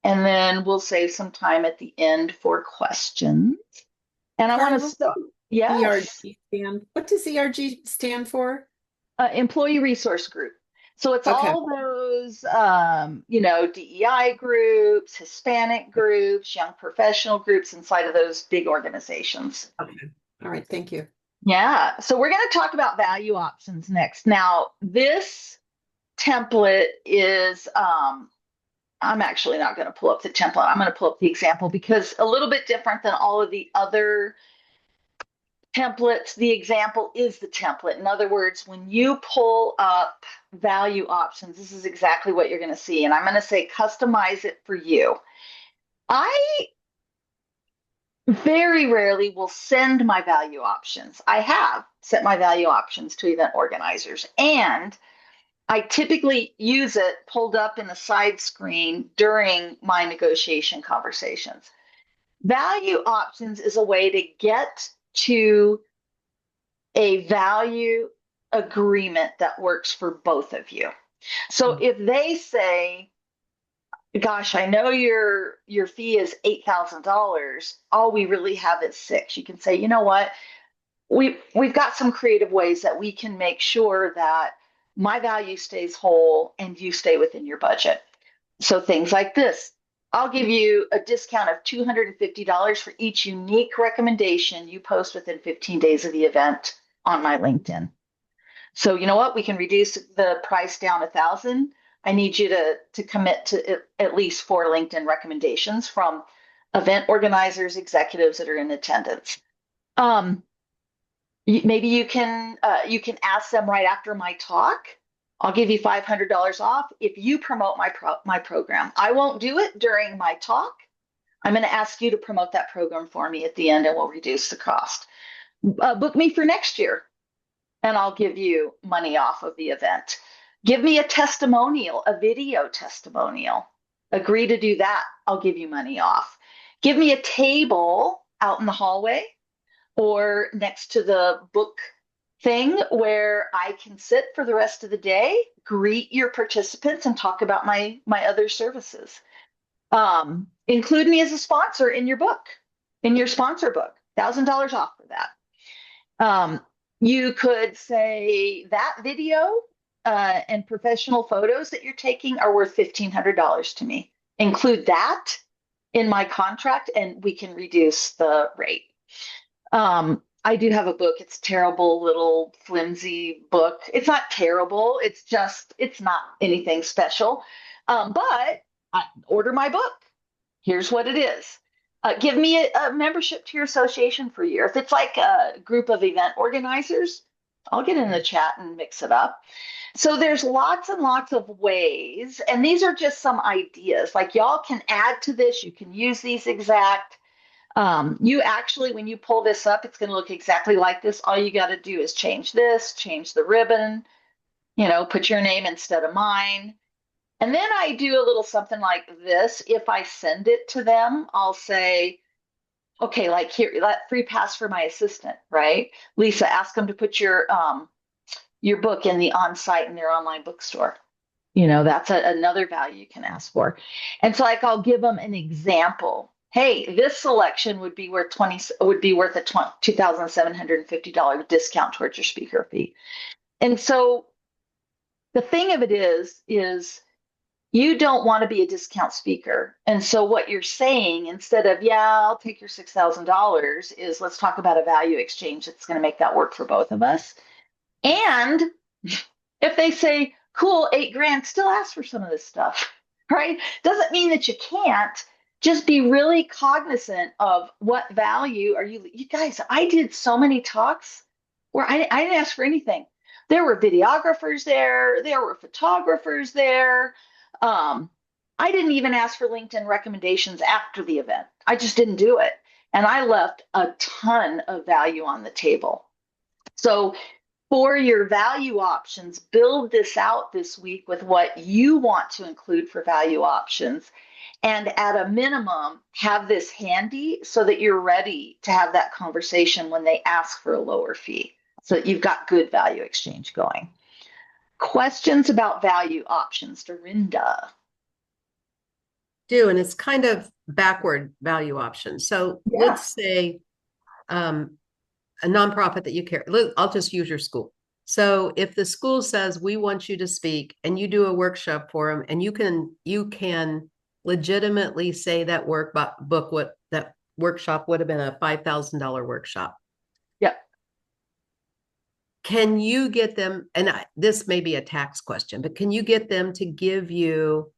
and then we'll save some time at the end for questions. And I want to start. Yes. ERG stand. What does ERG stand for? Employee Resource Group. So it's Okay. all those, DEI groups, Hispanic groups, young professional groups inside of those big organizations. Okay. All right. Thank you. Yeah. So we're going to talk about value options next. Now, this template is, I'm actually not going to pull up the template. I'm going to pull up the example because a little bit different than all of the other templates. The example is the template. In other words, when you pull up value options, this is exactly what you're going to see. And I'm going to say customize it for you. I very rarely will send my value options. I have sent my value options to event organizers, and I typically use it pulled up in the side screen during my negotiation conversations. Value options is a way to get to a value agreement that works for both of you. So if they say, gosh, I know your fee is $8,000. All we really have is $6,000. You can say, you know what? We've got some creative ways that we can make sure that my value stays whole and you stay within your budget. So things like this. I'll give you a discount of $250 for each unique recommendation you post within 15 days of the event on my LinkedIn. So you know what? We can reduce the price down $1,000. I need you to commit to at least 4 LinkedIn recommendations from event organizers, executives that are in attendance. Maybe you can ask them right after my talk. I'll give you $500 off if you promote my program. I won't do it during my talk. I'm going to ask you to promote that program for me at the end, and we'll reduce the cost. Book me for next year, and I'll give you money off of the event. Give me a testimonial, a video testimonial. Agree to do that. I'll give you money off. Give me a table out in the hallway or next to the book thing where I can sit for the rest of the day, greet your participants, and talk about my other services. Include me as a sponsor in your book, in your sponsor book, $1,000 off for that. You could say that video and professional photos that you're taking are worth $1,500 to me. Include that in my contract, and we can reduce the rate. I do have a book. It's a terrible little flimsy book. It's not terrible. It's not anything special. But order my book. Here's what it is. Give me a membership to your association for a year. If it's like a group of event organizers, I'll get in the chat and mix it up. So there's lots and lots of ways, and these are just some ideas. Like y'all can add to this. You can use these exact. You actually, when you pull this up, it's going to look exactly like this. All you got to do is change this, change the ribbon, put your name instead of mine. And then I do a little something like this. If I send it to them, I'll say, okay, like here, that free pass for my assistant, right? Lisa, ask them to put your book in the on-site in their online bookstore. That's another value you can ask for. And so like I'll give them an example. Hey, this selection would be worth a $2,750 discount towards your speaker fee. And so the thing of it is you don't want to be a discount speaker. And so what you're saying, instead of, yeah, I'll take your $6,000, is let's talk about a value exchange that's going to make that work for both of us. And if they say, cool, $8,000, still ask for some of this stuff, right? Doesn't mean that you can't. Just be really cognizant of what value are you guys, I did so many talks where I didn't ask for anything. There were videographers there were photographers there. I didn't even ask for LinkedIn recommendations after the event. I just didn't do it. And I left a ton of value on the table. So for your value options, build this out this week with what you want to include for value options. And at a minimum, have this handy so that you're ready to have that conversation when they ask for a lower fee, so that you've got good value exchange going. Questions about value options, Dorinda? And it's kind of backward value options. So let's say a nonprofit that you care. I'll just use your school. So if the school says we want you to speak and you do a workshop for them, and you can legitimately say that that workshop would have been a $5,000 workshop. Yep. Can you get them, and this may be a tax question, but can you get them to give you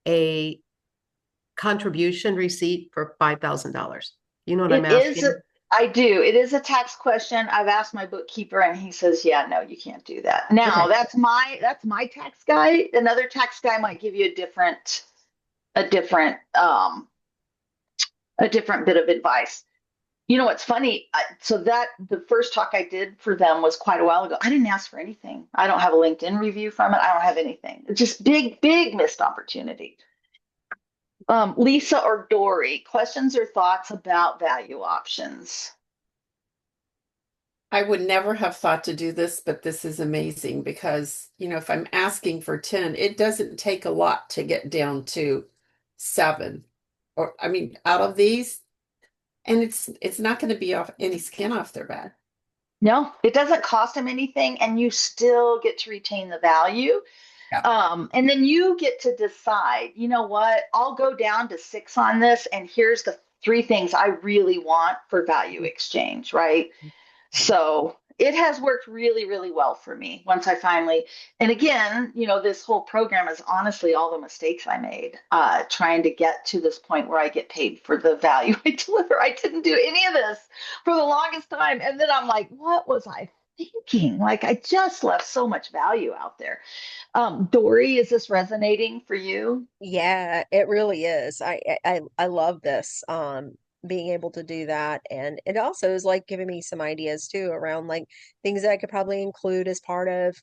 a contribution receipt for $5,000? You know what I'm asking? I do. It is a tax question. I've asked my bookkeeper and he says, yeah, no, you can't do that. Now, Okay. that's my tax guy. Another tax guy might give you a different bit of advice. You know what's funny? So that the first talk I did for them was quite a while ago. I didn't ask for anything. I don't have a LinkedIn review from it. I don't have anything. It's just big missed opportunity. Lisa or Dory, questions or thoughts about value options? I would never have thought to do this, but this is amazing because, if I'm asking for 10, it doesn't take a lot to get down to 7. Or, out of these, and it's not going to be off any skin off their back. No, it doesn't cost them anything, and you still get to retain the value. Yeah. And then you get to decide, you know what, I'll go down to 6 on this, and here's the 3 things I really want for value exchange, right? So it has worked really, really well for me once I finally, and again, this whole program is honestly all the mistakes I made, trying to get to this point where I get paid for the value I deliver. I didn't do any of this for the longest time. And then I'm like, what was I thinking? Like, I just left so much value out there. Dory, is this resonating for you? Yeah, it really is. I love this. Being able to do that, and it also is like giving me some ideas too around like things that I could probably include as part of,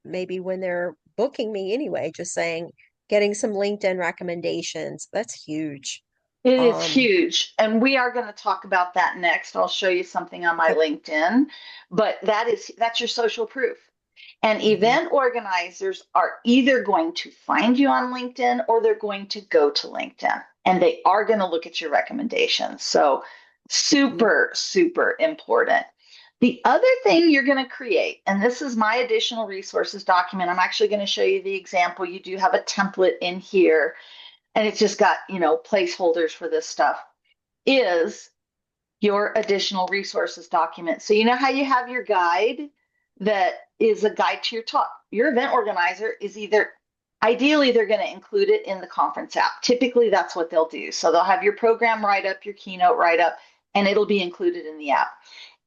maybe when they're booking me anyway, just saying getting some LinkedIn recommendations. That's huge. It is Um, huge. And we are going to talk about that next. I'll show you something on my LinkedIn, but that's your social proof. And Mhm. event organizers are either going to find you on LinkedIn or they're going to go to LinkedIn and they are going to look at your recommendations. So, Mhm. super, super important. The other thing you're going to create, and this is my additional resources document. I'm actually going to show you the example. You do have a template in here, and it's just got, placeholders for this stuff, is your additional resources document. So you know how you have your guide that is a guide to your talk. Your event organizer is ideally they're going to include it in the conference app. Typically that's what they'll do. So they'll have your program write up, your keynote write up, and it'll be included in the app.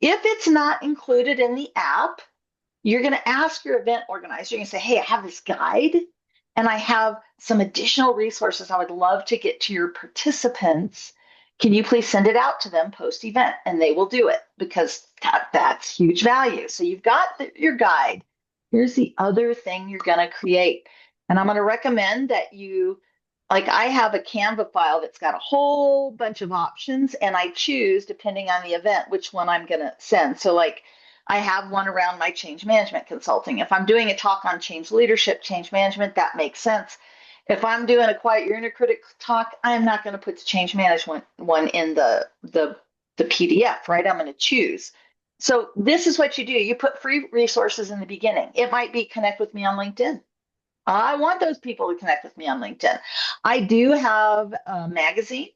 If it's not included in the app, you're going to ask your event organizer, you're going to say, hey, I have this guide and I have some additional resources I would love to get to your participants. Can you please send it out to them post event? And they will do it because that's huge value. So you've got your guide. Here's the other thing you're going to create. And I'm going to recommend that like I have a Canva file that's got a whole bunch of options and I choose, depending on the event, which one I'm going to send. So like I have one around my change management consulting. If I'm doing a talk on change leadership, change management, that makes sense. If I'm doing a quiet your inner critic talk, I'm not going to put the change management one in the PDF, right? I'm going to choose. So this is what you do. You put free resources in the beginning. It might be connect with me on LinkedIn. I want those people to connect with me on LinkedIn. I do have a magazine.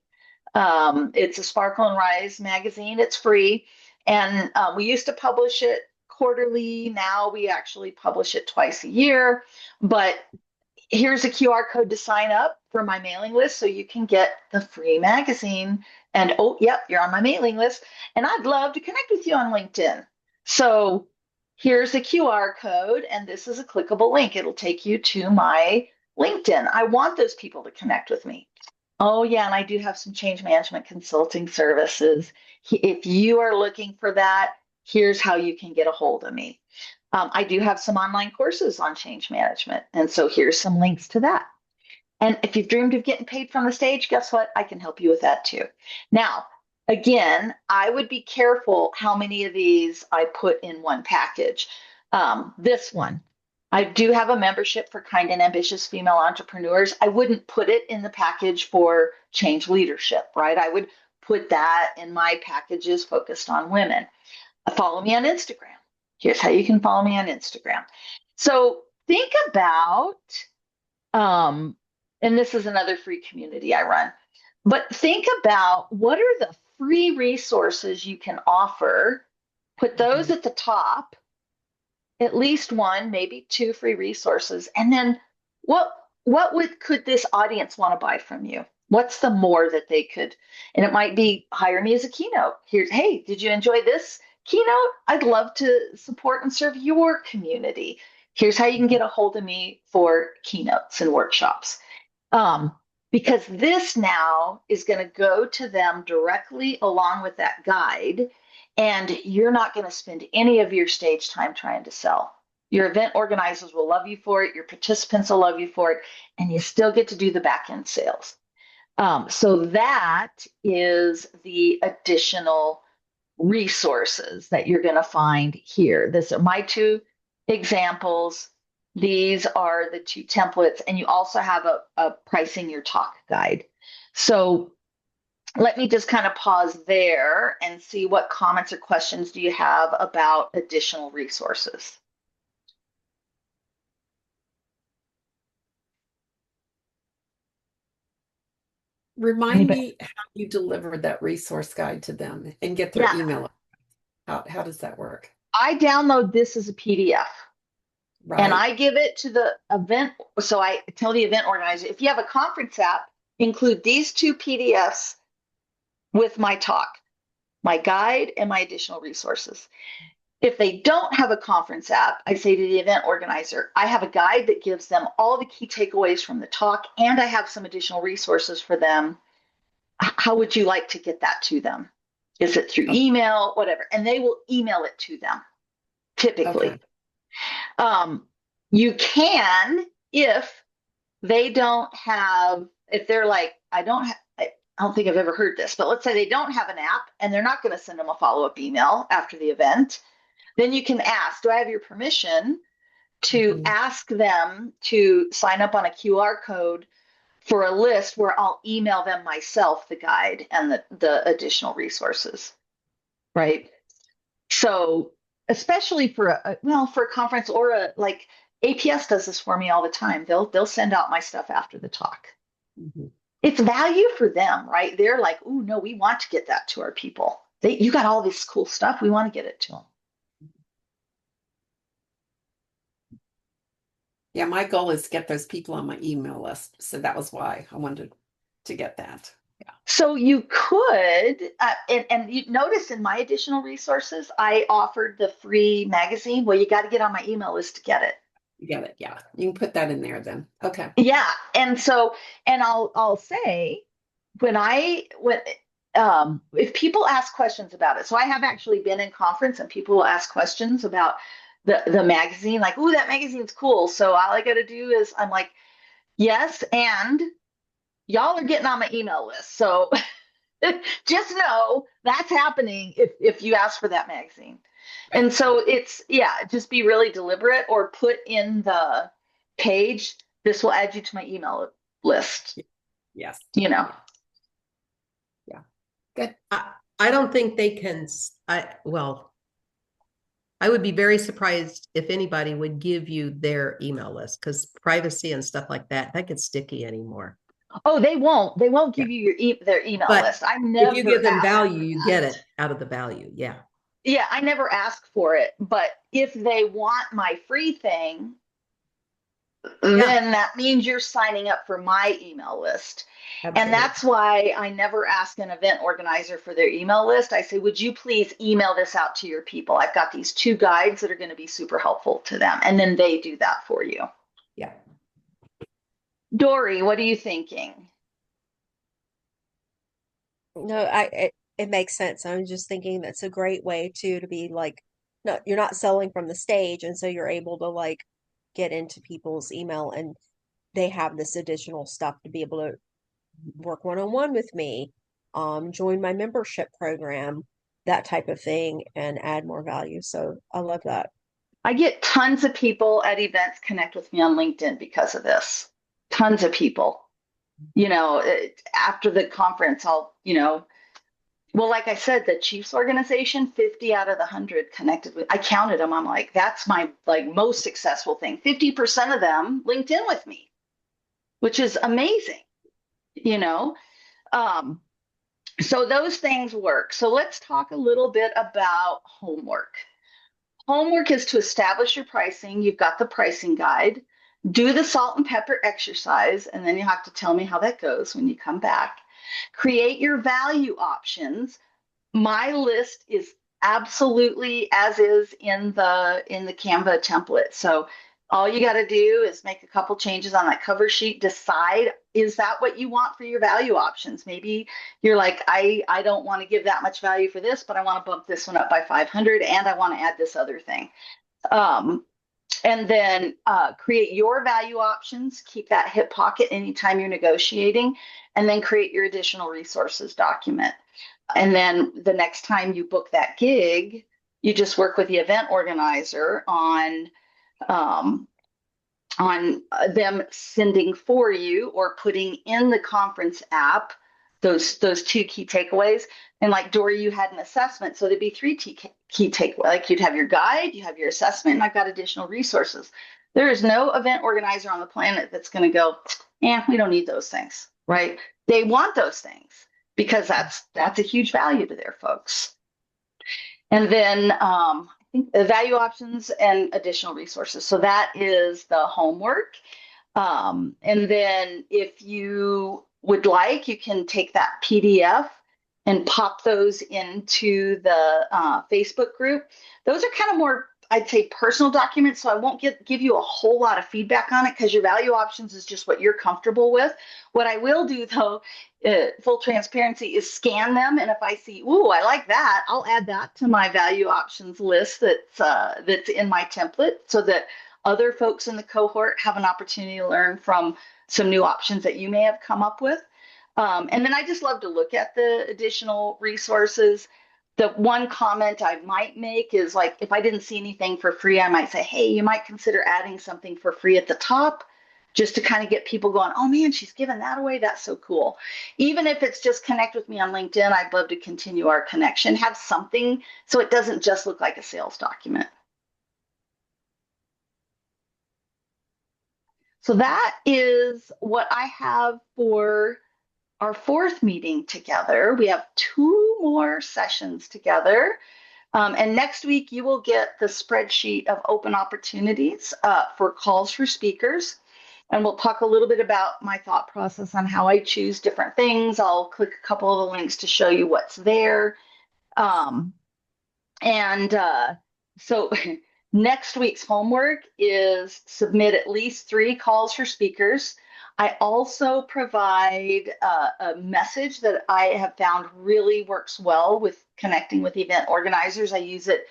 It's a Sparkle and Rise magazine. It's free. And we used to publish it quarterly. Now we actually publish it twice a year. But here's a QR code to sign up for my mailing list so you can get the free magazine. And oh, yep, you're on my mailing list. And I'd love to connect with you on LinkedIn. So here's a QR code, and this is a clickable link. It'll take you to my LinkedIn. I want those people to connect with me. Oh, yeah, and I do have some change management consulting services. If you are looking for that, here's how you can get a hold of me. I do have some online courses on change management, and so here's some links to that. And if you've dreamed of getting paid from the stage, guess what? I can help you with that too. Now, again, I would be careful how many of these I put in one package. This one, I do have a membership for kind and ambitious female entrepreneurs. I wouldn't put it in the package for change leadership, right? I would put that in my packages focused on women. Follow me on Instagram. Here's how you can follow me on Instagram. So think about um, and this is another free community I run. But think about what are the free resources you can offer, put those Mhm. at the top, at least one, maybe two free resources, and then what what could this audience want to buy from you? What's the more that they could? And it might be hire me as a keynote. Here's, hey, did you enjoy this keynote? I'd love to support and serve your community. Here's how you can get a hold of me for keynotes and workshops. Um, because this now is going to go to them directly along with that guide, and you're not going to spend any of your stage time trying to sell. Your event organizers will love you for it, your participants will love you for it, and you still get to do the back end sales. So that is the additional resources that you're going to find here. This are my two examples. These are the two templates, and you also have a pricing your talk guide. So let me just kind of pause there and see what comments or questions do you have about additional resources. Remind Anybody? me how you delivered that resource guide to them and get their Yeah, email. How does that work? I download this as a PDF. And Right. I give it to the event. So I tell the event organizer, if you have a conference app, include these two PDFs with my talk, my guide, and my additional resources. If they don't have a conference app, I say to the event organizer, I have a guide that gives them all the key takeaways from the talk, and I have some additional resources for them. How would you like to get that to them? Is it through O- email, whatever? And they will email it to them typically. Okay. You can, if they don't have, if they're like, I don't have, I don't think I've ever heard this, but let's say they don't have an app and they're not going to send them a follow-up email after the event. Then you can ask, do I have your permission to ask them to sign up on a QR code for a list where I'll email them myself the guide and the additional resources, right? So especially for for a conference or like APS does this for me all the time. They'll send out my stuff after the talk. Mm-hmm. It's value for them, right? They're like, oh no, we want to get that to our people. You got all this cool stuff. We want to get it to them. Yeah, my goal is to get those people on my email list. So that was why I wanted to get that. Yeah. So you could, and you notice in my additional resources, I offered the free magazine. Well, you got to get on my email list to get it. You get it. Yeah. You can put that in there then. Okay. Yeah. And so, and I'll say when if people ask questions about it, so I have actually been in conference and people will ask questions about the magazine, like, oh, that magazine's cool. So all I got to do is I'm like, yes, and y'all are getting on my email list. So just know that's happening if you ask for that magazine. Right. And so it's, yeah, just be really deliberate or put in the page, this will add you to my email list. Yes. You know. Yeah. Good. I don't think they can. I would be very surprised if anybody would give you their email list because privacy and stuff like that gets sticky anymore. Oh, they won't. They won't give you their email But list. I never. If you give them value, for you that. get it out of the value. Yeah. Yeah, I never ask for it. But if they want my free thing, then that means you're signing up for my email list. Absolutely. And that's why I never ask an event organizer for their email list. I say, would you please email this out to your people? I've got these 2 guides that are going to be super helpful to them. And then they do that for you. Yeah. Dory, what are you thinking? No, it makes sense. I'm just thinking that's a great way too to be like, no, you're not selling from the stage, and so you're able to like get into people's email and they have this additional stuff to be able to work one-on-one with me, join my membership program, that type of thing, and add more value. So I love that. I get tons of people at events connect with me on LinkedIn because of this. Tons of people. You know, after the conference, well, like I said, the Chiefs organization, 50 out of the 100 connected with, I counted them. I'm like, that's my like most successful thing. 50% of them linked in with me, which is amazing, you know? So those things work. So let's talk a little bit about homework. Homework is to establish your pricing. You've got the pricing guide. Do the salt and pepper exercise, and then you have to tell me how that goes when you come back. Create your value options. My list is absolutely as is in the Canva template. So all you got to do is make a couple changes on that cover sheet, decide, is that what you want for your value options? Maybe you're like, I don't want to give that much value for this, but I want to bump this one up by 500 and I want to add this other thing. And then create your value options, keep that hip pocket anytime you're negotiating, and then create your additional resources document. And then the next time you book that gig, you just work with the event organizer on them sending for you or putting in the conference app those 2 key takeaways. And like Dory, you had an assessment, so there'd be 3 key takeaways. Like you'd have your guide, you have your assessment, and I've got additional resources. There is no event organizer on the planet that's going to go, we don't need those things, right? They want those things because that's a huge value to their folks. And then I think the value options and additional resources. So that is the homework. And then if you would like, you can take that PDF and pop those into the Facebook group. Those are kind of more, I'd say, personal documents. So I won't give you a whole lot of feedback on it because your value options is just what you're comfortable with. What I will do, though, full transparency, is scan them. And if I see, ooh, I like that, I'll add that to my value options list that's in my template so that other folks in the cohort have an opportunity to learn from some new options that you may have come up with. And then I just love to look at the additional resources. The one comment I might make is like, if I didn't see anything for free, I might say, hey, you might consider adding something for free at the top just to kind of get people going, oh man, she's giving that away. That's so cool. Even if it's just connect with me on LinkedIn, I'd love to continue our connection, have something so it doesn't just look like a sales document. So that is what I have for our fourth meeting together. We have two more sessions together. And next week, you will get the spreadsheet of open opportunities for calls for speakers. And we'll talk a little bit about my thought process on how I choose different things. I'll click a couple of the links to show you what's there. Um, and so next week's homework is submit at least 3 calls for speakers. I also provide a message that I have found really works well with connecting with event organizers. I use it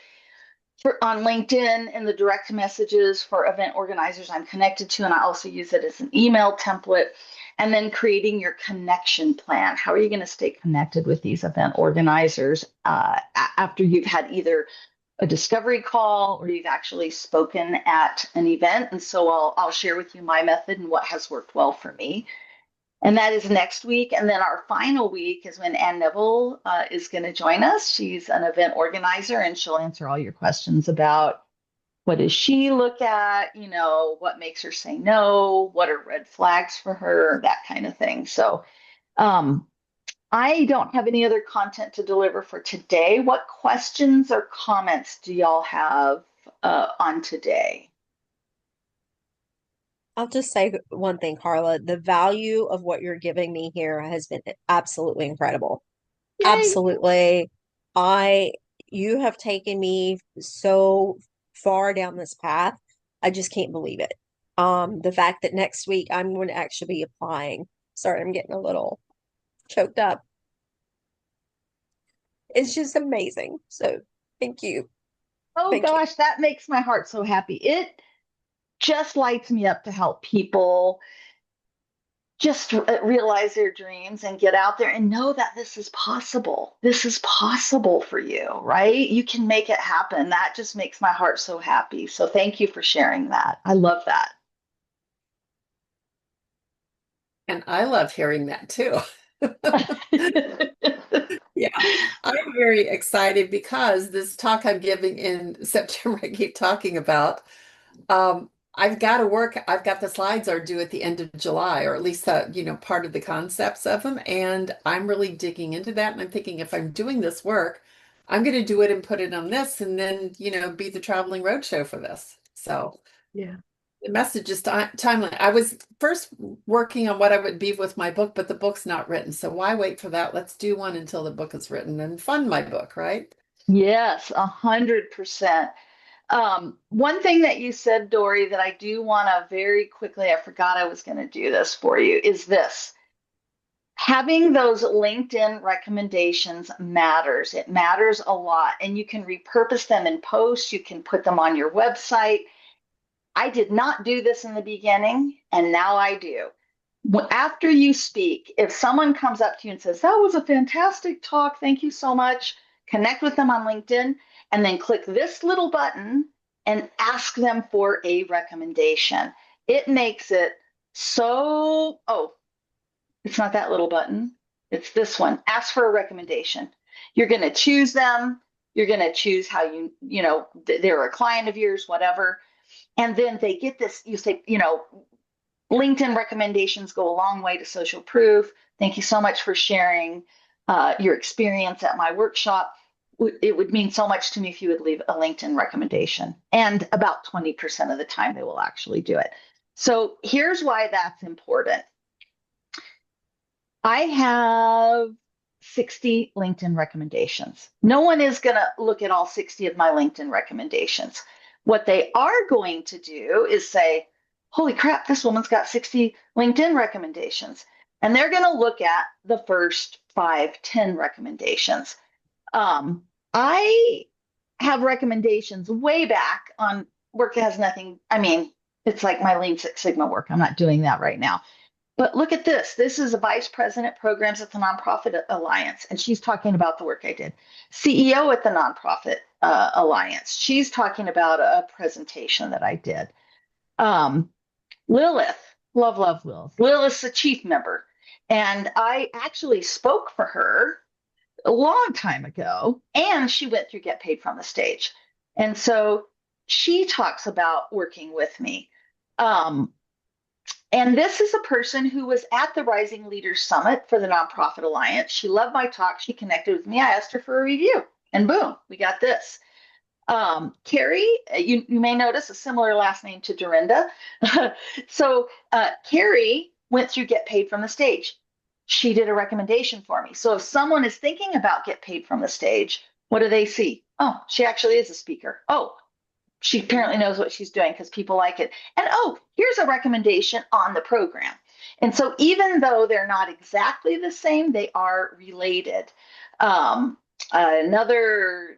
on LinkedIn in the direct messages for event organizers I'm connected to, and I also use it as an email template. And then creating your connection plan. How are you going to stay connected with these event organizers after you've had either a discovery call or you've actually spoken at an event? And so I'll share with you my method and what has worked well for me. And that is next week. And then our final week is when Ann Neville is going to join us. She's an event organizer and she'll answer all your questions about what does she look at, what makes her say no, what are red flags for her, that kind of thing. So I don't have any other content to deliver for today. What questions or comments do y'all have on today? I'll just say one thing, Carla. The value of what you're giving me here has been absolutely incredible. Yay! Absolutely. I, you have taken me so far down this path. I just can't believe it. The fact that next week I'm going to actually be applying. Sorry, I'm getting a little choked up. It's just amazing. So thank you. Oh Thank you. gosh, that makes my heart so happy. It just lights me up to help people just realize their dreams and get out there and know that this is possible. This is possible for you, right? You can make it happen. That just makes my heart so happy. So thank you for sharing that. I love that. And I love hearing that too. Yeah, I'm very excited because this talk I'm giving in September, I keep talking about. I've got to work. I've got the slides are due at the end of July, or at least part of the concepts of them. And I'm really digging into that. And I'm thinking if I'm doing this work, I'm going to do it and put it on this, and then be the traveling roadshow for this. So Yeah. the message is timely. I was first working on what I would be with my book, but the book's not written. So why wait for that? Let's do one until the book is written and fund my book, right? Yes, 100%. One thing that you said, Dory, that I do want to very quickly, I forgot I was going to do this for you, is this. Having those LinkedIn recommendations matters. It matters a lot. And you can repurpose them in posts, you can put them on your website. I did not do this in the beginning, and now I do. After you speak, if someone comes up to you and says, that was a fantastic talk, thank you so much, connect with them on LinkedIn, and then click this little button and ask them for a recommendation. It makes it so, oh, it's not that little button. It's this one. Ask for a recommendation. You're going to choose them. You're going to choose how they're a client of yours, whatever. And then they get this, you say, LinkedIn recommendations go a long way to social proof. Thank you so much for sharing your experience at my workshop. It would mean so much to me if you would leave a LinkedIn recommendation. And about 20% of the time, they will actually do it. So here's why that's important. I have 60 LinkedIn recommendations. No one is going to look at all 60 of my LinkedIn recommendations. What they are going to do is say, holy crap, this woman's got 60 LinkedIn recommendations. And they're going to look at the first 5, 10 recommendations. I have recommendations way back on work that has nothing, I mean, it's like my Lean Six Sigma work. I'm not doing that right now. But look at this. This is a vice president programs at the Nonprofit Alliance, and she's talking about the work I did. CEO at the Nonprofit Alliance. She's talking about a presentation that I did. Lilith, love, love Lilith. Lilith's a chief member. And I actually spoke for her a long time ago, and she went through Get Paid from the Stage. And so she talks about working with me. And this is a person who was at the Rising Leaders Summit for the Nonprofit Alliance. She loved my talk. She connected with me. I asked her for a review, and boom, we got this. Carrie, you may notice a similar last name to Dorinda. So Carrie went through Get Paid from the Stage. She did a recommendation for me. So if someone is thinking about Get Paid from the Stage, what do they see? Oh, she actually is a speaker. Oh, she apparently knows what she's doing because people like it. And oh, here's a recommendation on the program. And so even though they're not exactly the same, they are related. Another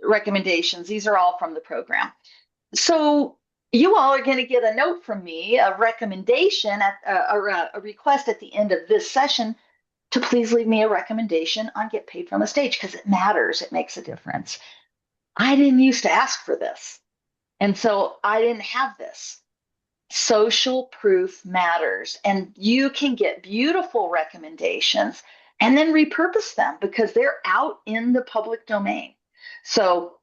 recommendations, these are all from the program. So you all are going to get a note from me, a recommendation or a request at the end of this session to please leave me a recommendation on Get Paid from a Stage because it matters. It makes a difference. I didn't used to ask for this. And so I didn't have this. Social proof matters. And you can get beautiful recommendations and then repurpose them because they're out in the public domain. So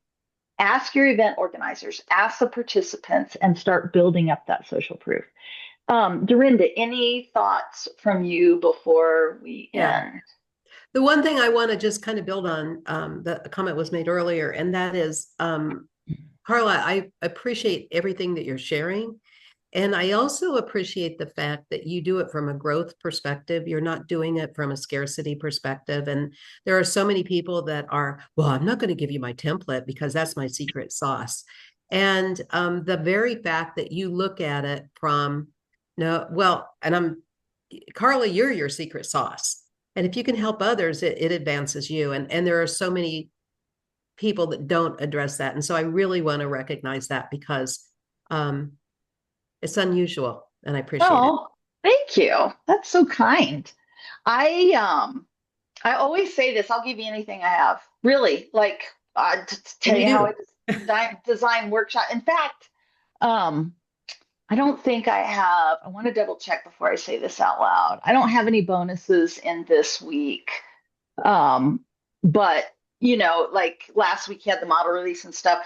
ask your event organizers, ask the participants, and start building up that social proof. Dorinda, any thoughts from you before we end? The one thing I want to just kind of build on, the comment was made earlier, and that is, Carla, I appreciate everything that you're sharing. And I also appreciate the fact that you do it from a growth perspective. You're not doing it from a scarcity perspective. And there are so many people that are, well, I'm not going to give you my template because that's my secret sauce. And the very fact that you look at it from, no, well, and Carla, you're your secret sauce. And if you can help others, it advances you. And there are so many people that don't address that. And so I really want to recognize that because it's unusual and I appreciate it. Oh, thank you. That's so kind. I always say this, I'll give you anything I have. Really, like to tell And you you how do. I design workshop. In fact, I don't think I have, I want to double check before I say this out loud. I don't have any bonuses in this week. But like last week you had the model release and stuff.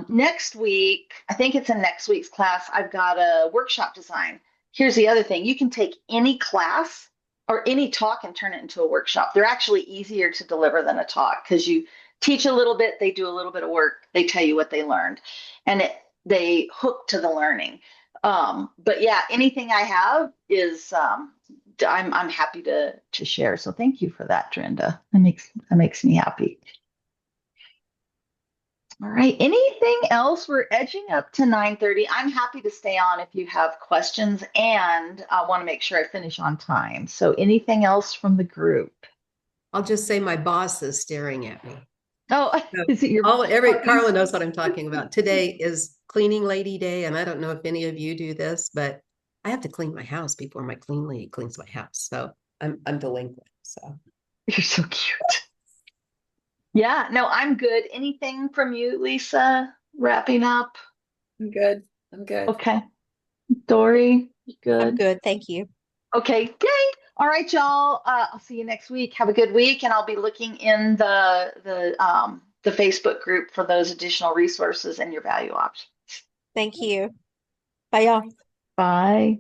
Next week, I think it's in next week's class, I've got a workshop design. Here's the other thing. You can take any class or any talk and turn it into a workshop. They're actually easier to deliver than a talk because you teach a little bit, they do a little bit of work, they tell you what they learned, and they hook to the learning. But yeah, anything I have is I'm happy to share. So thank you for that, Drinda. That makes me happy. All right. Anything else? We're edging up to 9:30. I'm happy to stay on if you have questions, and I want to make sure I finish on time. So anything else from the group? I'll just say my boss is staring at me. Oh, So is it your Carla knows what I'm talking about. Today is cleaning lady day, and I don't know if any of you do this, but I have to clean my house before my clean lady cleans my house. So I'm delinquent. So You're so cute. Yeah, no, I'm good. Anything from you, Lisa? Wrapping up. I'm good. I'm good. Okay. Dory, you I'm good? good. Thank you. Okay, yay. All right, y'all. I'll see you next week. Have a good week, and I'll be looking in the Facebook group for those additional resources and your value options. Thank you. Bye, y'all. Bye.